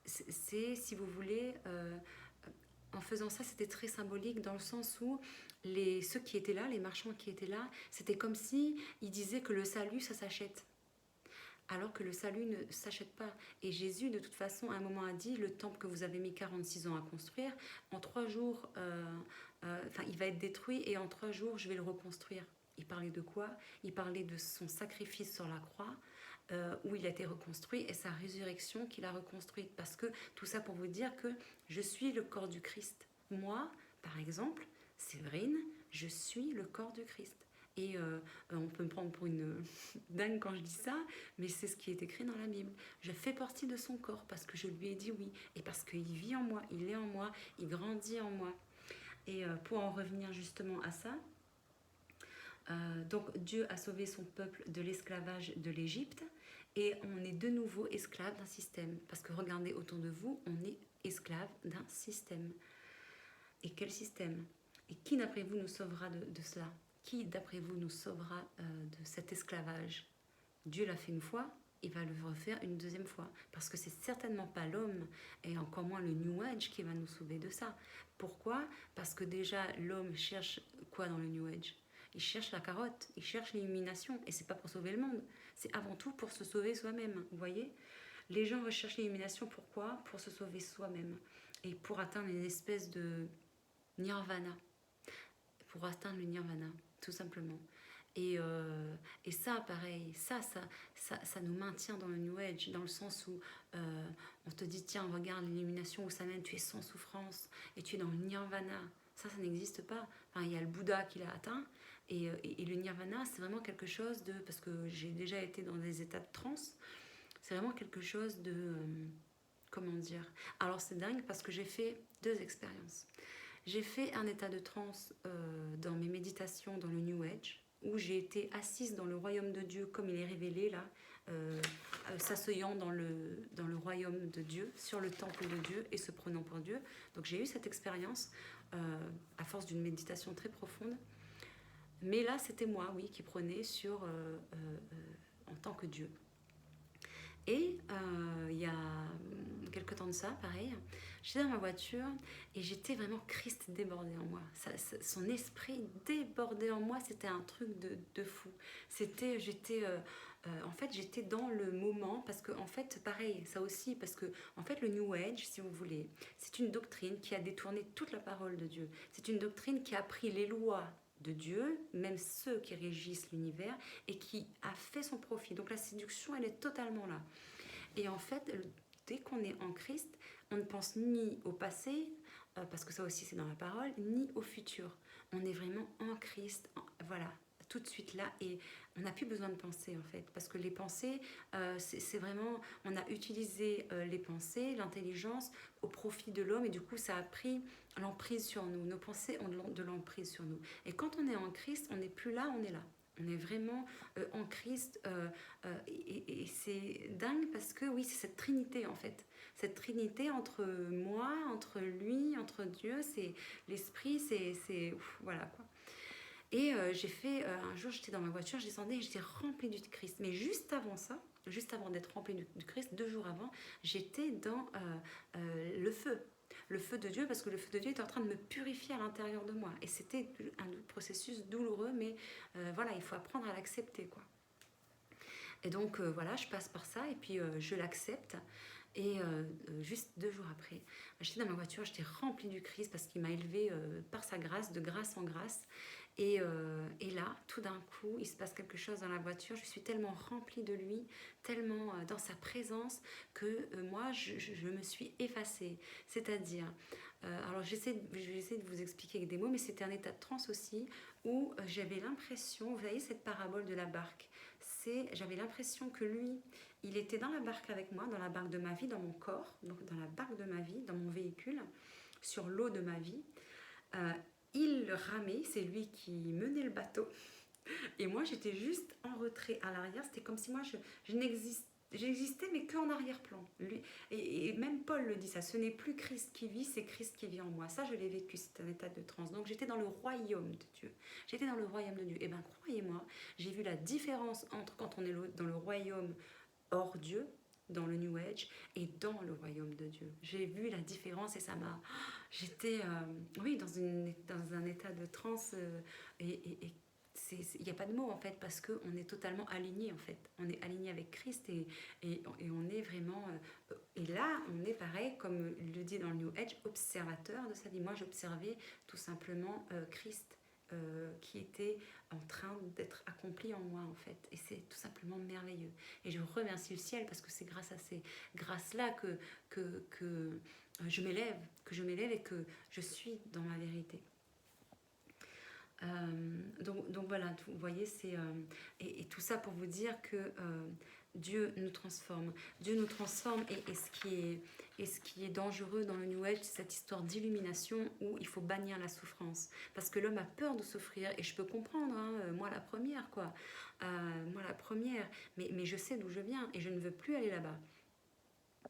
c'est, si vous voulez, en faisant ça, c'était très symbolique dans le sens où ceux qui étaient là, les marchands qui étaient là, c'était comme si ils disaient que le salut, ça s'achète. Alors que le salut ne s'achète pas. Et Jésus, de toute façon, à un moment a dit, le temple que vous avez mis 46 ans à construire, en 3 jours, il va être détruit et en 3 jours, je vais le reconstruire. Il parlait de quoi? Il parlait de son sacrifice sur la croix, où il a été reconstruit, et sa résurrection qu'il a reconstruite. Parce que tout ça pour vous dire que je suis le corps du Christ. Moi, par exemple, Séverine, je suis le corps du Christ. Et on peut me prendre pour une dingue quand je dis ça, mais c'est ce qui est écrit dans la Bible. Je fais partie de son corps parce que je lui ai dit oui, et parce qu'il vit en moi, il est en moi, il grandit en moi. Et pour en revenir justement à ça, donc Dieu a sauvé son peuple de l'esclavage de l'Égypte, et on est de nouveau esclave d'un système. Parce que regardez autour de vous, on est esclave d'un système. Et quel système? Et qui d'après vous nous sauvera de cela? Qui, d'après vous, nous sauvera de cet esclavage? Dieu l'a fait une fois, il va le refaire une deuxième fois. Parce que c'est certainement pas l'homme, et encore moins le New Age, qui va nous sauver de ça. Pourquoi? Parce que déjà, l'homme cherche quoi dans le New Age? Il cherche la carotte, il cherche l'illumination. Et c'est pas pour sauver le monde, c'est avant tout pour se sauver soi-même. Vous voyez? Les gens recherchent l'illumination, pourquoi? Pour se sauver soi-même. Et pour atteindre une espèce de nirvana. Pour atteindre le nirvana, tout simplement. Et ça, pareil, ça nous maintient dans le New Age, dans le sens où on te dit, tiens, regarde l'illumination où ça mène, tu es sans souffrance, et tu es dans le nirvana. Ça n'existe pas. Enfin, il y a le Bouddha qui l'a atteint, et le nirvana, c'est vraiment quelque chose de... Parce que j'ai déjà été dans des états de transe, c'est vraiment quelque chose de... comment dire? Alors, c'est dingue parce que j'ai fait 2 expériences. J'ai fait un état de transe dans mes méditations dans le New Age, où j'ai été assise dans le royaume de Dieu comme il est révélé là, s'asseyant dans le royaume de Dieu, sur le temple de Dieu et se prenant pour Dieu. Donc j'ai eu cette expérience à force d'une méditation très profonde. Mais là, c'était moi, oui, qui prenais en tant que Dieu. Et il y a quelque temps de ça, pareil, j'étais dans ma voiture et j'étais vraiment Christ débordé en moi. Son esprit débordé en moi, c'était un truc de fou. En fait, j'étais dans le moment parce que, en fait, pareil, ça aussi, parce que, en fait, le New Age, si vous voulez, c'est une doctrine qui a détourné toute la parole de Dieu. C'est une doctrine qui a pris les lois de Dieu, même ceux qui régissent l'univers, et qui a fait son profit. Donc la séduction, elle est totalement là. Et en fait, dès qu'on est en Christ, on ne pense ni au passé, parce que ça aussi c'est dans la parole, ni au futur. On est vraiment en Christ, voilà, tout de suite là, et on n'a plus besoin de penser en fait, parce que les pensées, c'est vraiment, on a utilisé les pensées, l'intelligence au profit de l'homme, et du coup ça a pris l'emprise sur nous. Nos pensées ont de l'emprise sur nous. Et quand on est en Christ, on n'est plus là, on est là. On est vraiment en Christ et c'est dingue parce que oui, c'est cette trinité en fait. Cette trinité entre moi, entre lui, entre Dieu, c'est l'esprit, voilà quoi. Et j'ai fait, un jour j'étais dans ma voiture, je descendais et j'étais remplie du Christ. Mais juste avant ça, juste avant d'être remplie du Christ, 2 jours avant, j'étais dans le feu. Le feu de Dieu, parce que le feu de Dieu était en train de me purifier à l'intérieur de moi. Et c'était un processus douloureux, mais voilà, il faut apprendre à l'accepter, quoi. Et donc, voilà, je passe par ça, et puis je l'accepte. Et juste 2 jours après, j'étais dans ma voiture, j'étais remplie du Christ, parce qu'il m'a élevée par sa grâce, de grâce en grâce. Et là, tout d'un coup, il se passe quelque chose dans la voiture. Je suis tellement remplie de lui, tellement dans sa présence, que moi, je me suis effacée. C'est-à-dire, alors je vais essayer de vous expliquer avec des mots, mais c'était un état de transe aussi, où j'avais l'impression, vous voyez cette parabole de la barque, j'avais l'impression que lui, il était dans la barque avec moi, dans la barque de ma vie, dans mon corps, donc dans la barque de ma vie, dans mon véhicule, sur l'eau de ma vie. Euh, il ramait, c'est lui qui menait le bateau. Et moi, j'étais juste en retrait à l'arrière. C'était comme si moi, j'existais, mais qu'en arrière-plan. Et même Paul le dit ça, ce n'est plus Christ qui vit, c'est Christ qui vit en moi. Ça, je l'ai vécu, c'est un état de transe. Donc, j'étais dans le royaume de Dieu. J'étais dans le royaume de Dieu. Et bien, croyez-moi, j'ai vu la différence entre quand on est dans le royaume hors Dieu, dans le New Age, et dans le royaume de Dieu. J'ai vu la différence et ça m'a... J'étais, oui, dans un état de transe et il n'y a pas de mots en fait parce qu'on est totalement aligné en fait. On est aligné avec Christ et on est vraiment... et là, on est pareil, comme il le dit dans le New Age, observateur de sa vie. Moi, j'observais tout simplement Christ qui était en train d'être accompli en moi en fait. Et c'est tout simplement merveilleux. Et je remercie le ciel parce que c'est grâce à ces grâces-là que je m'élève et que je suis dans ma vérité. Donc voilà, vous voyez, et tout ça pour vous dire que Dieu nous transforme. Dieu nous transforme et ce qui est dangereux dans le New Age, c'est cette histoire d'illumination où il faut bannir la souffrance. Parce que l'homme a peur de souffrir et je peux comprendre, hein, moi la première quoi. Moi la première, mais je sais d'où je viens et je ne veux plus aller là-bas.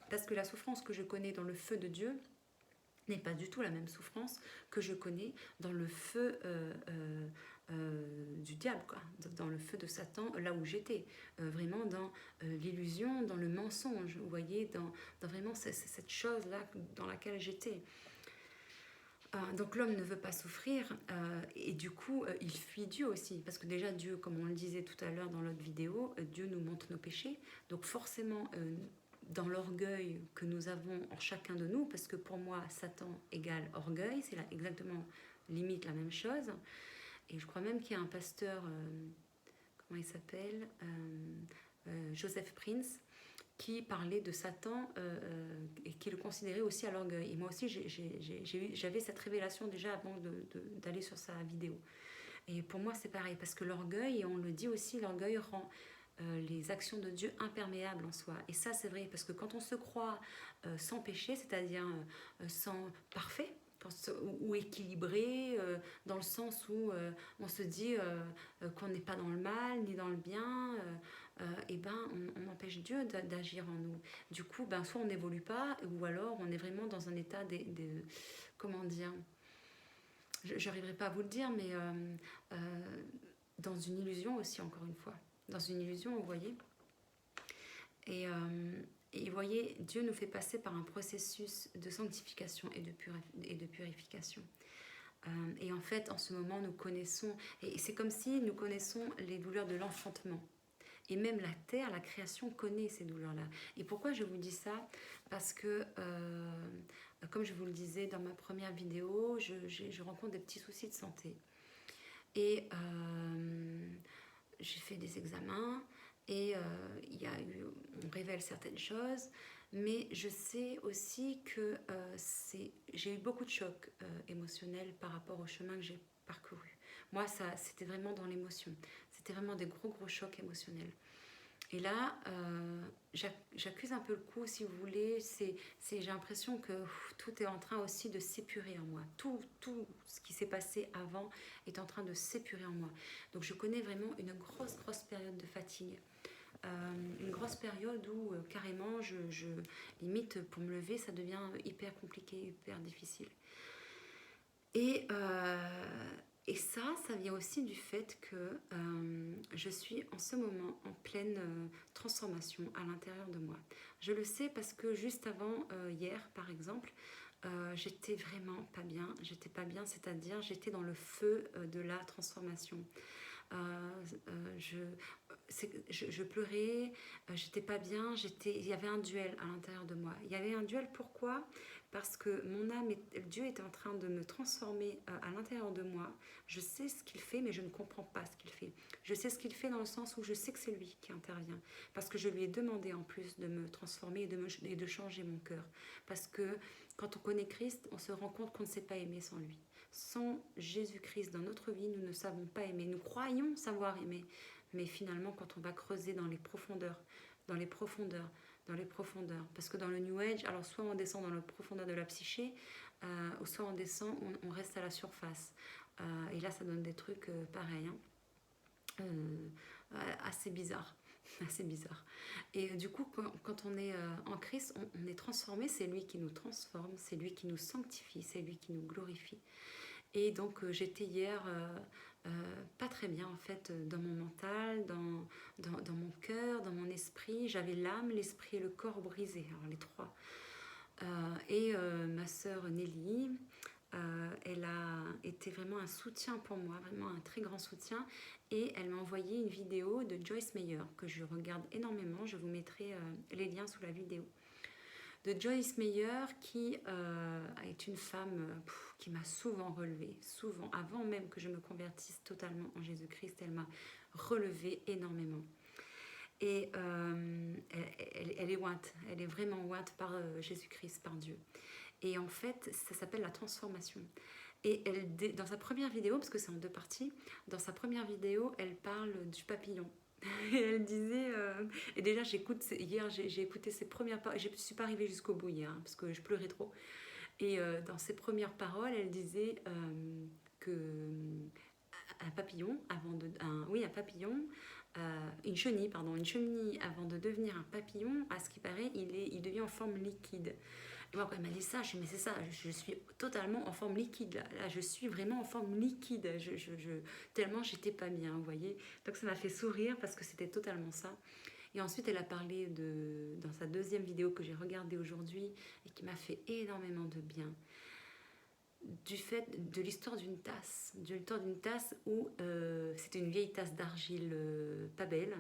Parce que la souffrance que je connais dans le feu de Dieu n'est pas du tout la même souffrance que je connais dans le feu du diable, quoi, dans le feu de Satan, là où j'étais, vraiment dans l'illusion, dans le mensonge, vous voyez, dans vraiment cette chose-là dans laquelle j'étais. Donc l'homme ne veut pas souffrir et du coup il fuit Dieu aussi parce que déjà Dieu, comme on le disait tout à l'heure dans l'autre vidéo, Dieu nous montre nos péchés, donc forcément dans l'orgueil que nous avons en chacun de nous, parce que pour moi Satan égale orgueil, c'est exactement limite la même chose. Et je crois même qu'il y a un pasteur, comment il s'appelle, Joseph Prince, qui parlait de Satan et qui le considérait aussi à l'orgueil. Et moi aussi, j'avais cette révélation déjà avant d'aller sur sa vidéo. Et pour moi, c'est pareil, parce que l'orgueil, et on le dit aussi, l'orgueil rend les actions de Dieu imperméables en soi. Et ça, c'est vrai, parce que quand on se croit sans péché, c'est-à-dire sans parfait, ou équilibré, dans le sens où on se dit qu'on n'est pas dans le mal ni dans le bien, et ben on empêche Dieu d'agir en nous. Du coup, ben, soit on n'évolue pas, ou alors on est vraiment dans un état comment dire, je n'arriverai pas à vous le dire, mais dans une illusion aussi, encore une fois. Dans une illusion, vous voyez. Et vous voyez, Dieu nous fait passer par un processus de sanctification et de purification. Et en fait, en ce moment, nous connaissons, et c'est comme si nous connaissons les douleurs de l'enfantement. Et même la terre, la création connaît ces douleurs-là. Et pourquoi je vous dis ça? Parce que, comme je vous le disais dans ma première vidéo, je rencontre des petits soucis de santé. Et j'ai fait des examens et on révèle certaines choses, mais je sais aussi que j'ai eu beaucoup de chocs émotionnels par rapport au chemin que j'ai parcouru. Moi, c'était vraiment dans l'émotion. C'était vraiment des gros chocs émotionnels. Et là, j'accuse un peu le coup, si vous voulez. J'ai l'impression que tout est en train aussi de s'épurer en moi. Tout ce qui s'est passé avant est en train de s'épurer en moi. Donc je connais vraiment une grosse période de fatigue. Une grosse période où carrément, limite pour me lever, ça devient hyper compliqué, hyper difficile. Et ça vient aussi du fait que je suis en ce moment en pleine transformation à l'intérieur de moi. Je le sais parce que juste avant, hier par exemple, j'étais vraiment pas bien. J'étais pas bien, c'est-à-dire j'étais dans le feu de la transformation. Je pleurais, j'étais pas bien, il y avait un duel à l'intérieur de moi. Il y avait un duel, pourquoi ? Parce que mon âme, Dieu est en train de me transformer à l'intérieur de moi. Je sais ce qu'il fait, mais je ne comprends pas ce qu'il fait. Je sais ce qu'il fait dans le sens où je sais que c'est lui qui intervient. Parce que je lui ai demandé en plus de me transformer et de changer mon cœur. Parce que quand on connaît Christ, on se rend compte qu'on ne sait pas aimer sans lui. Sans Jésus-Christ dans notre vie, nous ne savons pas aimer. Nous croyons savoir aimer, mais finalement quand on va creuser dans les profondeurs, dans les profondeurs, dans les profondeurs, parce que dans le New Age, alors soit on descend dans la profondeur de la psyché, ou soit on descend, on reste à la surface. Et là ça donne des trucs pareils, hein, assez bizarres. Assez bizarre. Et du coup, quand on est en Christ, on est transformé, c'est lui qui nous transforme, c'est lui qui nous sanctifie, c'est lui qui nous glorifie. Et donc j'étais hier pas très bien en fait dans mon mental, dans mon cœur, dans mon esprit. J'avais l'âme, l'esprit et le corps brisés, alors les trois. Ma sœur Nelly, elle a été vraiment un soutien pour moi, vraiment un très grand soutien. Et elle m'a envoyé une vidéo de Joyce Meyer que je regarde énormément. Je vous mettrai les liens sous la vidéo. De Joyce Meyer qui est une femme qui m'a souvent relevée, souvent, avant même que je me convertisse totalement en Jésus-Christ, elle m'a relevée énormément. Et elle est ointe, elle est vraiment ointe par Jésus-Christ, par Dieu. Et en fait, ça s'appelle la transformation. Et dans sa première vidéo, parce que c'est en deux parties, dans sa première vidéo, elle parle du papillon. Et elle disait, et déjà hier j'ai écouté ses premières paroles, je ne suis pas arrivée jusqu'au bout hier, hein, parce que je pleurais trop. Et dans ses premières paroles, elle disait que un papillon, une chenille, avant de devenir un papillon, à ce qui paraît, il devient en forme liquide. Et moi, quand elle m'a dit ça, je me suis dit, mais c'est ça, je suis totalement en forme liquide. Là je suis vraiment en forme liquide. Tellement j'étais pas bien, vous voyez. Donc ça m'a fait sourire parce que c'était totalement ça. Et ensuite, elle a parlé dans sa deuxième vidéo que j'ai regardée aujourd'hui et qui m'a fait énormément de bien, du fait de l'histoire d'une tasse. De l'histoire d'une tasse où c'était une vieille tasse d'argile pas belle.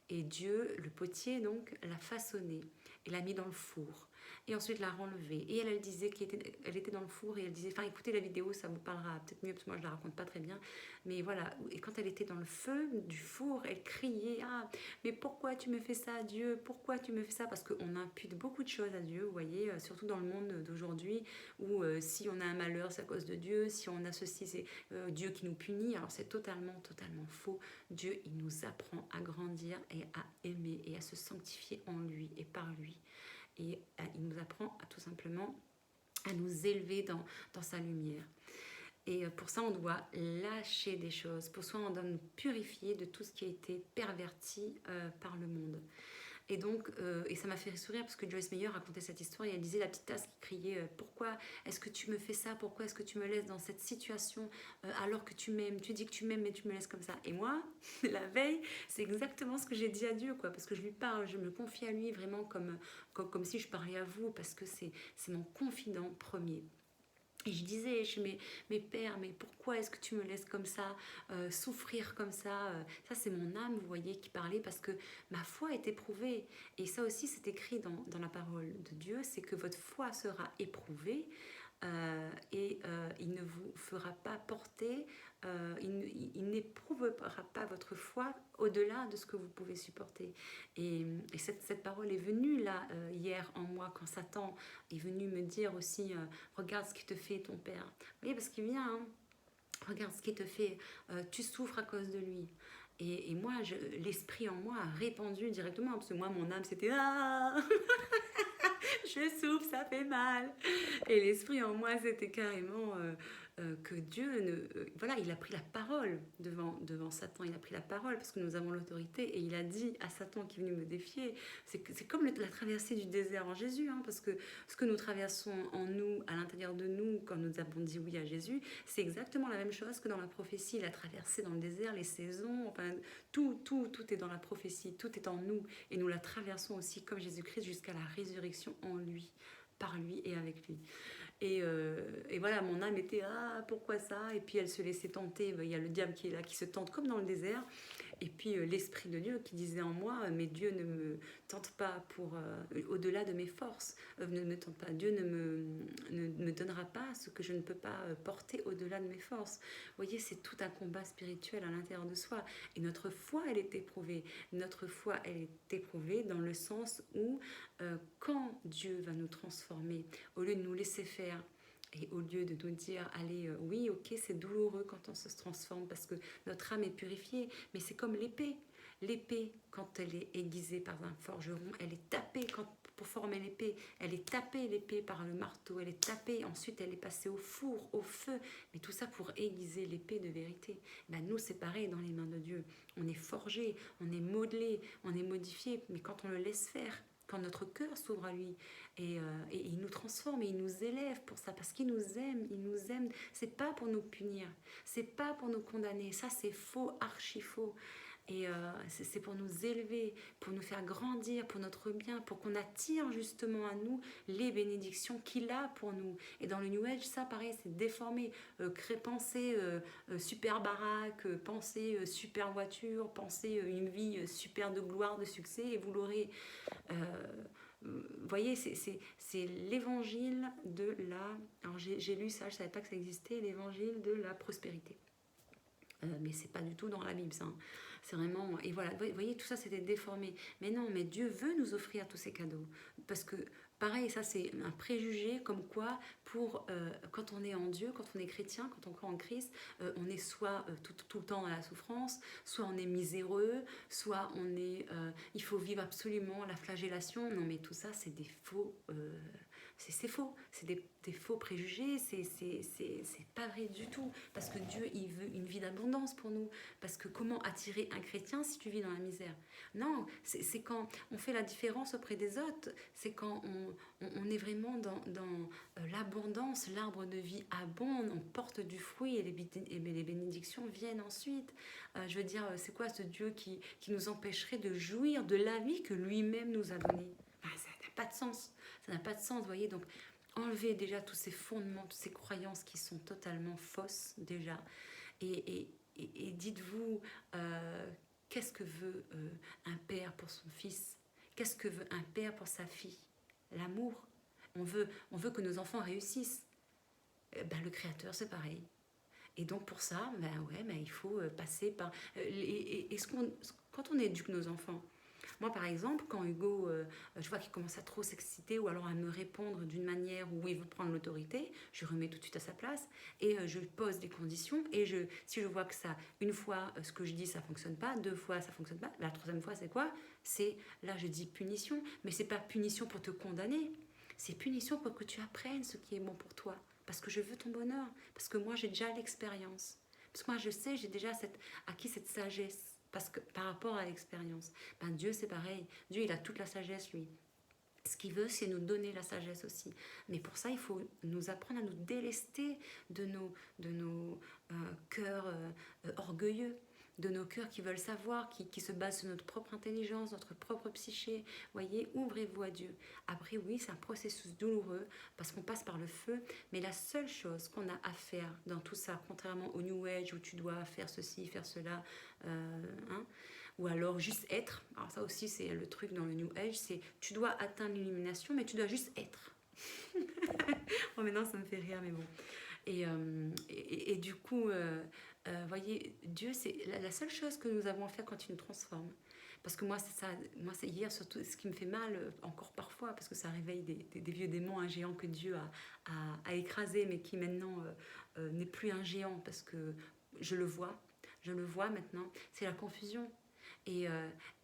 Et Dieu, le potier, donc, l'a façonnée et l'a mis dans le four. Et ensuite l'a renlevée. Et elle disait qu'elle était dans le four et elle disait, enfin écoutez la vidéo, ça vous parlera peut-être mieux parce que moi je la raconte pas très bien. Mais voilà, et quand elle était dans le feu du four, elle criait, ah mais pourquoi tu me fais ça Dieu? Pourquoi tu me fais ça? Parce qu'on impute beaucoup de choses à Dieu, vous voyez, surtout dans le monde d'aujourd'hui où si on a un malheur, c'est à cause de Dieu, si on a ceci, c'est Dieu qui nous punit. Alors c'est totalement faux. Dieu, il nous apprend à grandir et à aimer et à se sanctifier en lui et par lui. Et il nous apprend tout simplement à nous élever dans sa lumière. Et pour ça, on doit lâcher des choses. Pour ça, on doit nous purifier de tout ce qui a été perverti par le monde. Et donc, et ça m'a fait sourire parce que Joyce Meyer racontait cette histoire et elle disait la petite tasse qui criait pourquoi est-ce que tu me fais ça? Pourquoi est-ce que tu me laisses dans cette situation alors que tu m'aimes? Tu dis que tu m'aimes mais tu me laisses comme ça. Et moi, la veille, c'est exactement ce que j'ai dit à Dieu, quoi, parce que je lui parle, je me confie à lui vraiment comme si je parlais à vous, parce que c'est mon confident premier. Et je disais, mais père, mais pourquoi est-ce que tu me laisses comme ça, souffrir comme ça? Ça, c'est mon âme, vous voyez, qui parlait parce que ma foi est éprouvée. Et ça aussi, c'est écrit dans la parole de Dieu, c'est que votre foi sera éprouvée et il ne vous fera pas porter, il n'éprouvera pas votre foi au-delà de ce que vous pouvez supporter. Et cette parole est venue là hier en moi quand Satan est venu me dire aussi regarde ce qui te fait ton père. Vous voyez, parce qu'il vient, hein, regarde ce qui te fait, tu souffres à cause de lui. Et moi, l'esprit en moi a répandu directement, parce que moi, mon âme, c'était ah je souffre, ça fait mal. Et l'esprit en moi, c'était carrément que Dieu, voilà, il a pris la parole devant Satan, il a pris la parole parce que nous avons l'autorité et il a dit à Satan qui est venu me défier, c'est comme la traversée du désert en Jésus, hein, parce que ce que nous traversons en nous, à l'intérieur de nous, quand nous avons dit oui à Jésus, c'est exactement la même chose que dans la prophétie, la traversée dans le désert, les saisons, enfin tout est dans la prophétie, tout est en nous et nous la traversons aussi comme Jésus-Christ jusqu'à la résurrection en lui, par lui et avec lui. Et voilà, mon âme était ah pourquoi ça? Et puis elle se laissait tenter. Il y a le diable qui est là, qui se tente comme dans le désert. Et puis l'esprit de Dieu qui disait en moi, mais Dieu ne me tente pas pour au-delà de mes forces. Ne me tente pas. Dieu ne me donnera pas ce que je ne peux pas porter au-delà de mes forces. Vous voyez, c'est tout un combat spirituel à l'intérieur de soi. Et notre foi, elle est éprouvée. Notre foi, elle est éprouvée dans le sens où quand Dieu va nous transformer, au lieu de nous laisser faire, et au lieu de nous dire, allez, oui, ok, c'est douloureux quand on se transforme parce que notre âme est purifiée, mais c'est comme l'épée. L'épée, quand elle est aiguisée par un forgeron, elle est tapée pour former l'épée. Elle est tapée, l'épée, par le marteau. Elle est tapée, ensuite elle est passée au four, au feu. Mais tout ça pour aiguiser l'épée de vérité. Ben, nous, c'est pareil dans les mains de Dieu. On est forgé, on est modelé, on est modifié. Mais quand on le laisse faire, quand notre cœur s'ouvre à lui, et il nous transforme et il nous élève pour ça, parce qu'il nous aime. C'est pas pour nous punir, c'est pas pour nous condamner. Ça, c'est faux, archi faux. Et c'est pour nous élever, pour nous faire grandir, pour notre bien, pour qu'on attire justement à nous les bénédictions qu'il a pour nous. Et dans le New Age, ça, pareil, c'est déformé. Penser super baraque, penser super voiture, penser une vie super de gloire, de succès, et vous l'aurez. Vous voyez, c'est l'évangile de la... Alors j'ai lu ça, je ne savais pas que ça existait, l'évangile de la prospérité. Mais c'est pas du tout dans la Bible, ça. Hein. C'est vraiment... Et voilà, vous voyez, tout ça, c'était déformé. Mais non, mais Dieu veut nous offrir tous ces cadeaux. Parce que, pareil, ça, c'est un préjugé, comme quoi, quand on est en Dieu, quand on est chrétien, quand on croit en Christ, on est soit tout le temps dans la souffrance, soit on est miséreux, soit on est... il faut vivre absolument la flagellation. Non, mais tout ça, c'est des faux... c'est faux, c'est des faux préjugés, c'est pas vrai du tout, parce que Dieu, il veut une vie d'abondance pour nous, parce que comment attirer un chrétien si tu vis dans la misère? Non, c'est quand on fait la différence auprès des autres, c'est quand on est vraiment dans l'abondance, l'arbre de vie abonde, on porte du fruit, et les bénédictions viennent ensuite. Je veux dire, c'est quoi ce Dieu qui nous empêcherait de jouir de la vie que lui-même nous a donnée? Ça n'a pas de sens. Ça n'a pas de sens, vous voyez. Donc, enlevez déjà tous ces fondements, toutes ces croyances qui sont totalement fausses, déjà. Et dites-vous, qu'est-ce que veut un père pour son fils? Qu'est-ce que veut un père pour sa fille? L'amour. On veut que nos enfants réussissent. Le Créateur, c'est pareil. Et donc, pour ça, il faut passer par... quand on éduque nos enfants, moi, par exemple, quand Hugo, je vois qu'il commence à trop s'exciter ou alors à me répondre d'une manière où il veut prendre l'autorité, je remets tout de suite à sa place et je pose des conditions. Et si je vois que ça, une fois, ce que je dis, ça ne fonctionne pas, deux fois, ça ne fonctionne pas, la troisième fois, c'est quoi? Là, je dis punition, mais ce n'est pas punition pour te condamner, c'est punition pour que tu apprennes ce qui est bon pour toi. Parce que je veux ton bonheur, parce que moi, j'ai déjà l'expérience. Parce que moi, je sais, j'ai déjà acquis cette sagesse. Parce que par rapport à l'expérience, Dieu c'est pareil. Dieu il a toute la sagesse lui. Ce qu'il veut c'est nous donner la sagesse aussi. Mais pour ça il faut nous apprendre à nous délester de nos cœurs orgueilleux, de nos cœurs qui veulent savoir, qui se basent sur notre propre intelligence, notre propre psyché. Voyez, ouvrez-vous à Dieu. Après oui, c'est un processus douloureux parce qu'on passe par le feu, mais la seule chose qu'on a à faire dans tout ça, contrairement au New Age où tu dois faire ceci, faire cela, ou alors juste être. Alors ça aussi c'est le truc dans le New Age, c'est tu dois atteindre l'illumination, mais tu dois juste être. Bon, maintenant ça me fait rire, mais bon. Et du coup, voyez, Dieu, c'est la seule chose que nous avons à faire quand il nous transforme. Parce que moi, c'est ça, moi, c'est hier surtout ce qui me fait mal, encore parfois, parce que ça réveille des vieux démons, un géant que Dieu a écrasé, mais qui maintenant n'est plus un géant, parce que je le vois maintenant, c'est la confusion. Et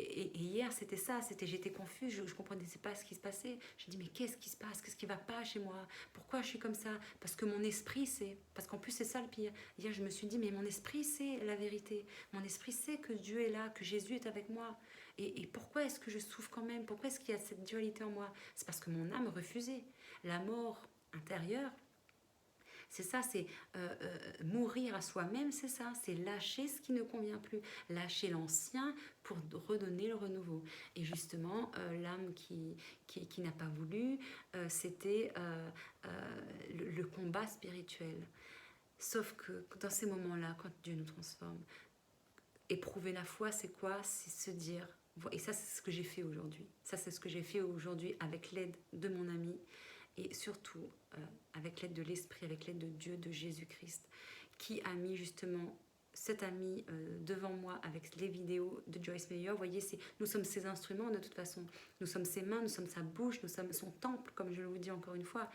hier, c'était ça, j'étais confuse, je ne comprenais pas ce qui se passait. Je me dis, mais qu'est-ce qui se passe? Qu'est-ce qui ne va pas chez moi? Pourquoi je suis comme ça? Parce que mon esprit sait. Parce qu'en plus, c'est ça le pire. Hier, je me suis dit, mais mon esprit sait la vérité. Mon esprit sait que Dieu est là, que Jésus est avec moi. Et pourquoi est-ce que je souffre quand même? Pourquoi est-ce qu'il y a cette dualité en moi? C'est parce que mon âme refusait. La mort intérieure, c'est ça, c'est mourir à soi-même, c'est ça, c'est lâcher ce qui ne convient plus, lâcher l'ancien pour redonner le renouveau. Et justement, l'âme qui n'a pas voulu, c'était le combat spirituel. Sauf que dans ces moments-là, quand Dieu nous transforme, éprouver la foi, c'est quoi? C'est se dire, et ça c'est ce que j'ai fait aujourd'hui, ça c'est ce que j'ai fait aujourd'hui avec l'aide de mon ami, et surtout avec l'aide de l'Esprit, avec l'aide de Dieu, de Jésus-Christ, qui a mis justement cet ami devant moi avec les vidéos de Joyce Meyer. Vous voyez, nous sommes ses instruments de toute façon. Nous sommes ses mains, nous sommes sa bouche, nous sommes son temple, comme je vous dis encore une fois.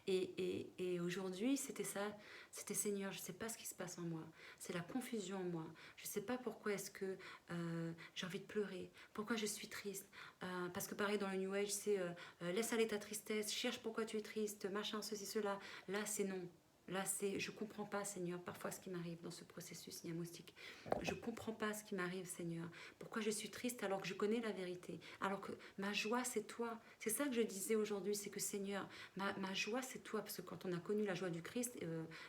Et aujourd'hui, c'était ça. C'était Seigneur, je ne sais pas ce qui se passe en moi. C'est la confusion en moi. Je ne sais pas pourquoi est-ce que j'ai envie de pleurer. Pourquoi je suis triste. Parce que pareil, dans le New Age, c'est laisse aller ta tristesse, cherche pourquoi tu es triste, machin, ceci, cela. Là, c'est non. Là, je ne comprends pas, Seigneur, parfois ce qui m'arrive dans ce processus niamostique. Je ne comprends pas ce qui m'arrive, Seigneur. Pourquoi je suis triste alors que je connais la vérité? Alors que ma joie, c'est toi. C'est ça que je disais aujourd'hui, c'est que Seigneur, ma joie, c'est toi. Parce que quand on a connu la joie du Christ,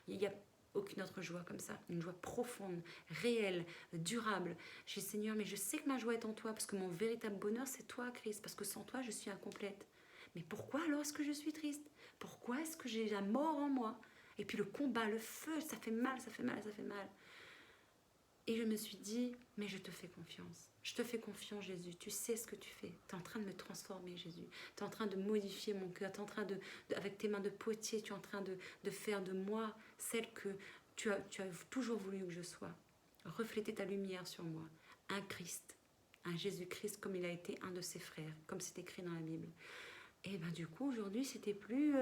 il n'y a aucune autre joie comme ça. Une joie profonde, réelle, durable. J'ai dit, Seigneur, mais je sais que ma joie est en toi, parce que mon véritable bonheur, c'est toi, Christ. Parce que sans toi, je suis incomplète. Mais pourquoi alors est-ce que je suis triste? Pourquoi est-ce que j'ai la mort en moi? Et puis le combat, le feu, ça fait mal, ça fait mal, ça fait mal. Et je me suis dit, mais je te fais confiance. Je te fais confiance, Jésus. Tu sais ce que tu fais. Tu es en train de me transformer, Jésus. Tu es en train de modifier mon cœur. Tu es en train avec tes mains de potier, tu es en train de faire de moi celle que tu as toujours voulu que je sois. Refléter ta lumière sur moi. Un Christ, un Jésus-Christ comme il a été un de ses frères, comme c'est écrit dans la Bible. Et ben du coup, aujourd'hui, c'était plus...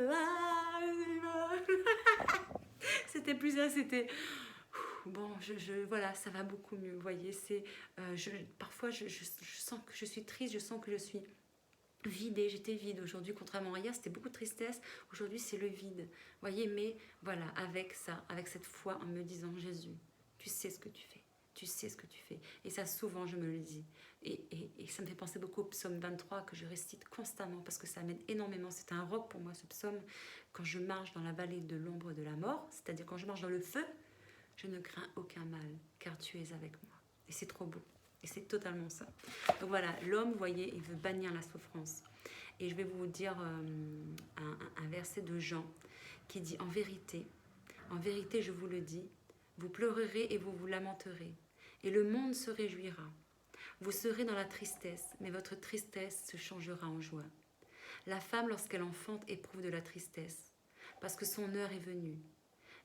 c'était plus ça, c'était... Bon, voilà, ça va beaucoup mieux, vous voyez. Parfois, je sens que je suis triste, je sens que je suis vidée. J'étais vide aujourd'hui, contrairement à hier, c'était beaucoup de tristesse. Aujourd'hui, c'est le vide, vous voyez. Mais voilà, avec ça, avec cette foi, en me disant, Jésus, tu sais ce que tu fais. Tu sais ce que tu fais. Et ça, souvent, je me le dis. Et ça me fait penser beaucoup au psaume 23 que je récite constamment parce que ça m'aide énormément. C'est un roc pour moi, ce psaume. Quand je marche dans la vallée de l'ombre de la mort, c'est-à-dire quand je marche dans le feu, je ne crains aucun mal, car tu es avec moi. Et c'est trop beau. Et c'est totalement ça. Donc voilà, l'homme, vous voyez, il veut bannir la souffrance. Et je vais vous dire un verset de Jean qui dit, en vérité, je vous le dis, vous pleurerez et vous vous lamenterez. Et le monde se réjouira. Vous serez dans la tristesse, mais votre tristesse se changera en joie. La femme, lorsqu'elle enfante, éprouve de la tristesse, parce que son heure est venue.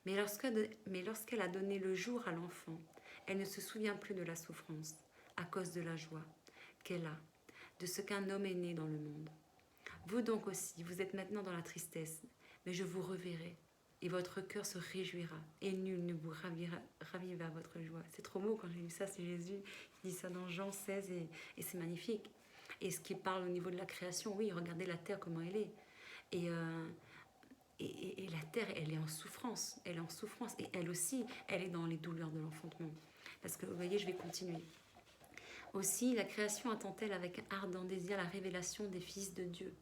Mais lorsqu'elle a donné le jour à l'enfant, elle ne se souvient plus de la souffrance, à cause de la joie qu'elle a, de ce qu'un homme est né dans le monde. Vous donc aussi, vous êtes maintenant dans la tristesse, mais je vous reverrai, et votre cœur se réjouira, et nul ne vous ravira votre joie. C'est trop beau quand j'ai lu ça, c'est Jésus qui dit ça dans Jean 16, et c'est magnifique. Et ce qui parle au niveau de la création, oui, regardez la terre, comment elle est. Et la terre, elle est en souffrance, et elle aussi, elle est dans les douleurs de l'enfantement. Parce que, vous voyez, je vais continuer. Aussi, la création attend-elle avec un ardent désir la révélation des fils de Dieu.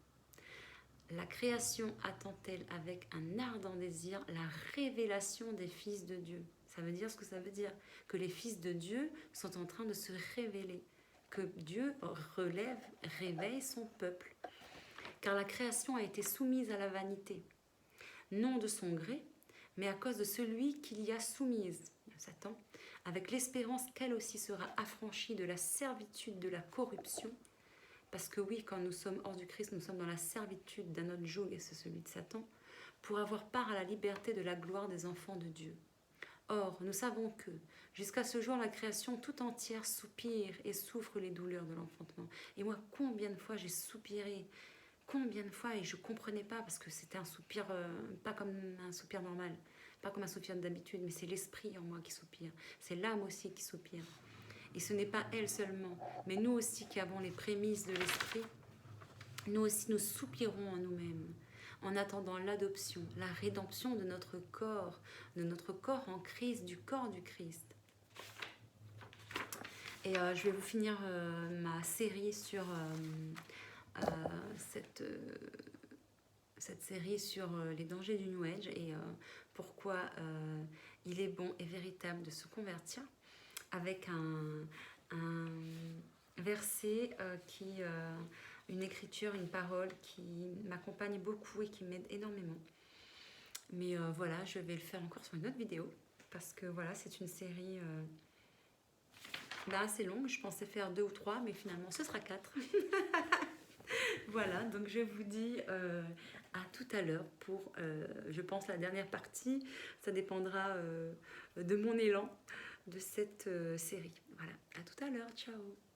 La création attend-elle avec un ardent désir la révélation des fils de Dieu. Ça veut dire ce que ça veut dire, que les fils de Dieu sont en train de se révéler, que Dieu réveille son peuple. Car la création a été soumise à la vanité, non de son gré, mais à cause de celui qui l'y a soumise, Satan, avec l'espérance qu'elle aussi sera affranchie de la servitude de la corruption. Parce que oui, quand nous sommes hors du Christ, nous sommes dans la servitude d'un autre joug, et c'est celui de Satan, pour avoir part à la liberté de la gloire des enfants de Dieu. Or, nous savons que, jusqu'à ce jour, la création tout entière soupire et souffre les douleurs de l'enfantement. Et moi, combien de fois j'ai soupiré, combien de fois, et je ne comprenais pas, parce que c'était un soupir, pas comme un soupir normal, pas comme un soupir d'habitude, mais c'est l'esprit en moi qui soupire, c'est l'âme aussi qui soupire. Et ce n'est pas elle seulement, mais nous aussi qui avons les prémices de l'esprit, nous aussi nous soupirons en nous-mêmes, en attendant l'adoption, la rédemption de notre corps en Christ, du corps du Christ. Et je vais vous finir ma série sur cette série sur les dangers du New Age et pourquoi il est bon et véritable de se convertir, avec un verset une écriture, une parole qui m'accompagne beaucoup et qui m'aide énormément. Mais voilà, je vais le faire encore sur une autre vidéo, parce que voilà, c'est une série assez longue. Je pensais faire 2 ou 3, mais finalement ce sera 4. Voilà, donc je vous dis à tout à l'heure pour, je pense, la dernière partie. Ça dépendra de mon élan. de cette série. Voilà, à tout à l'heure, ciao.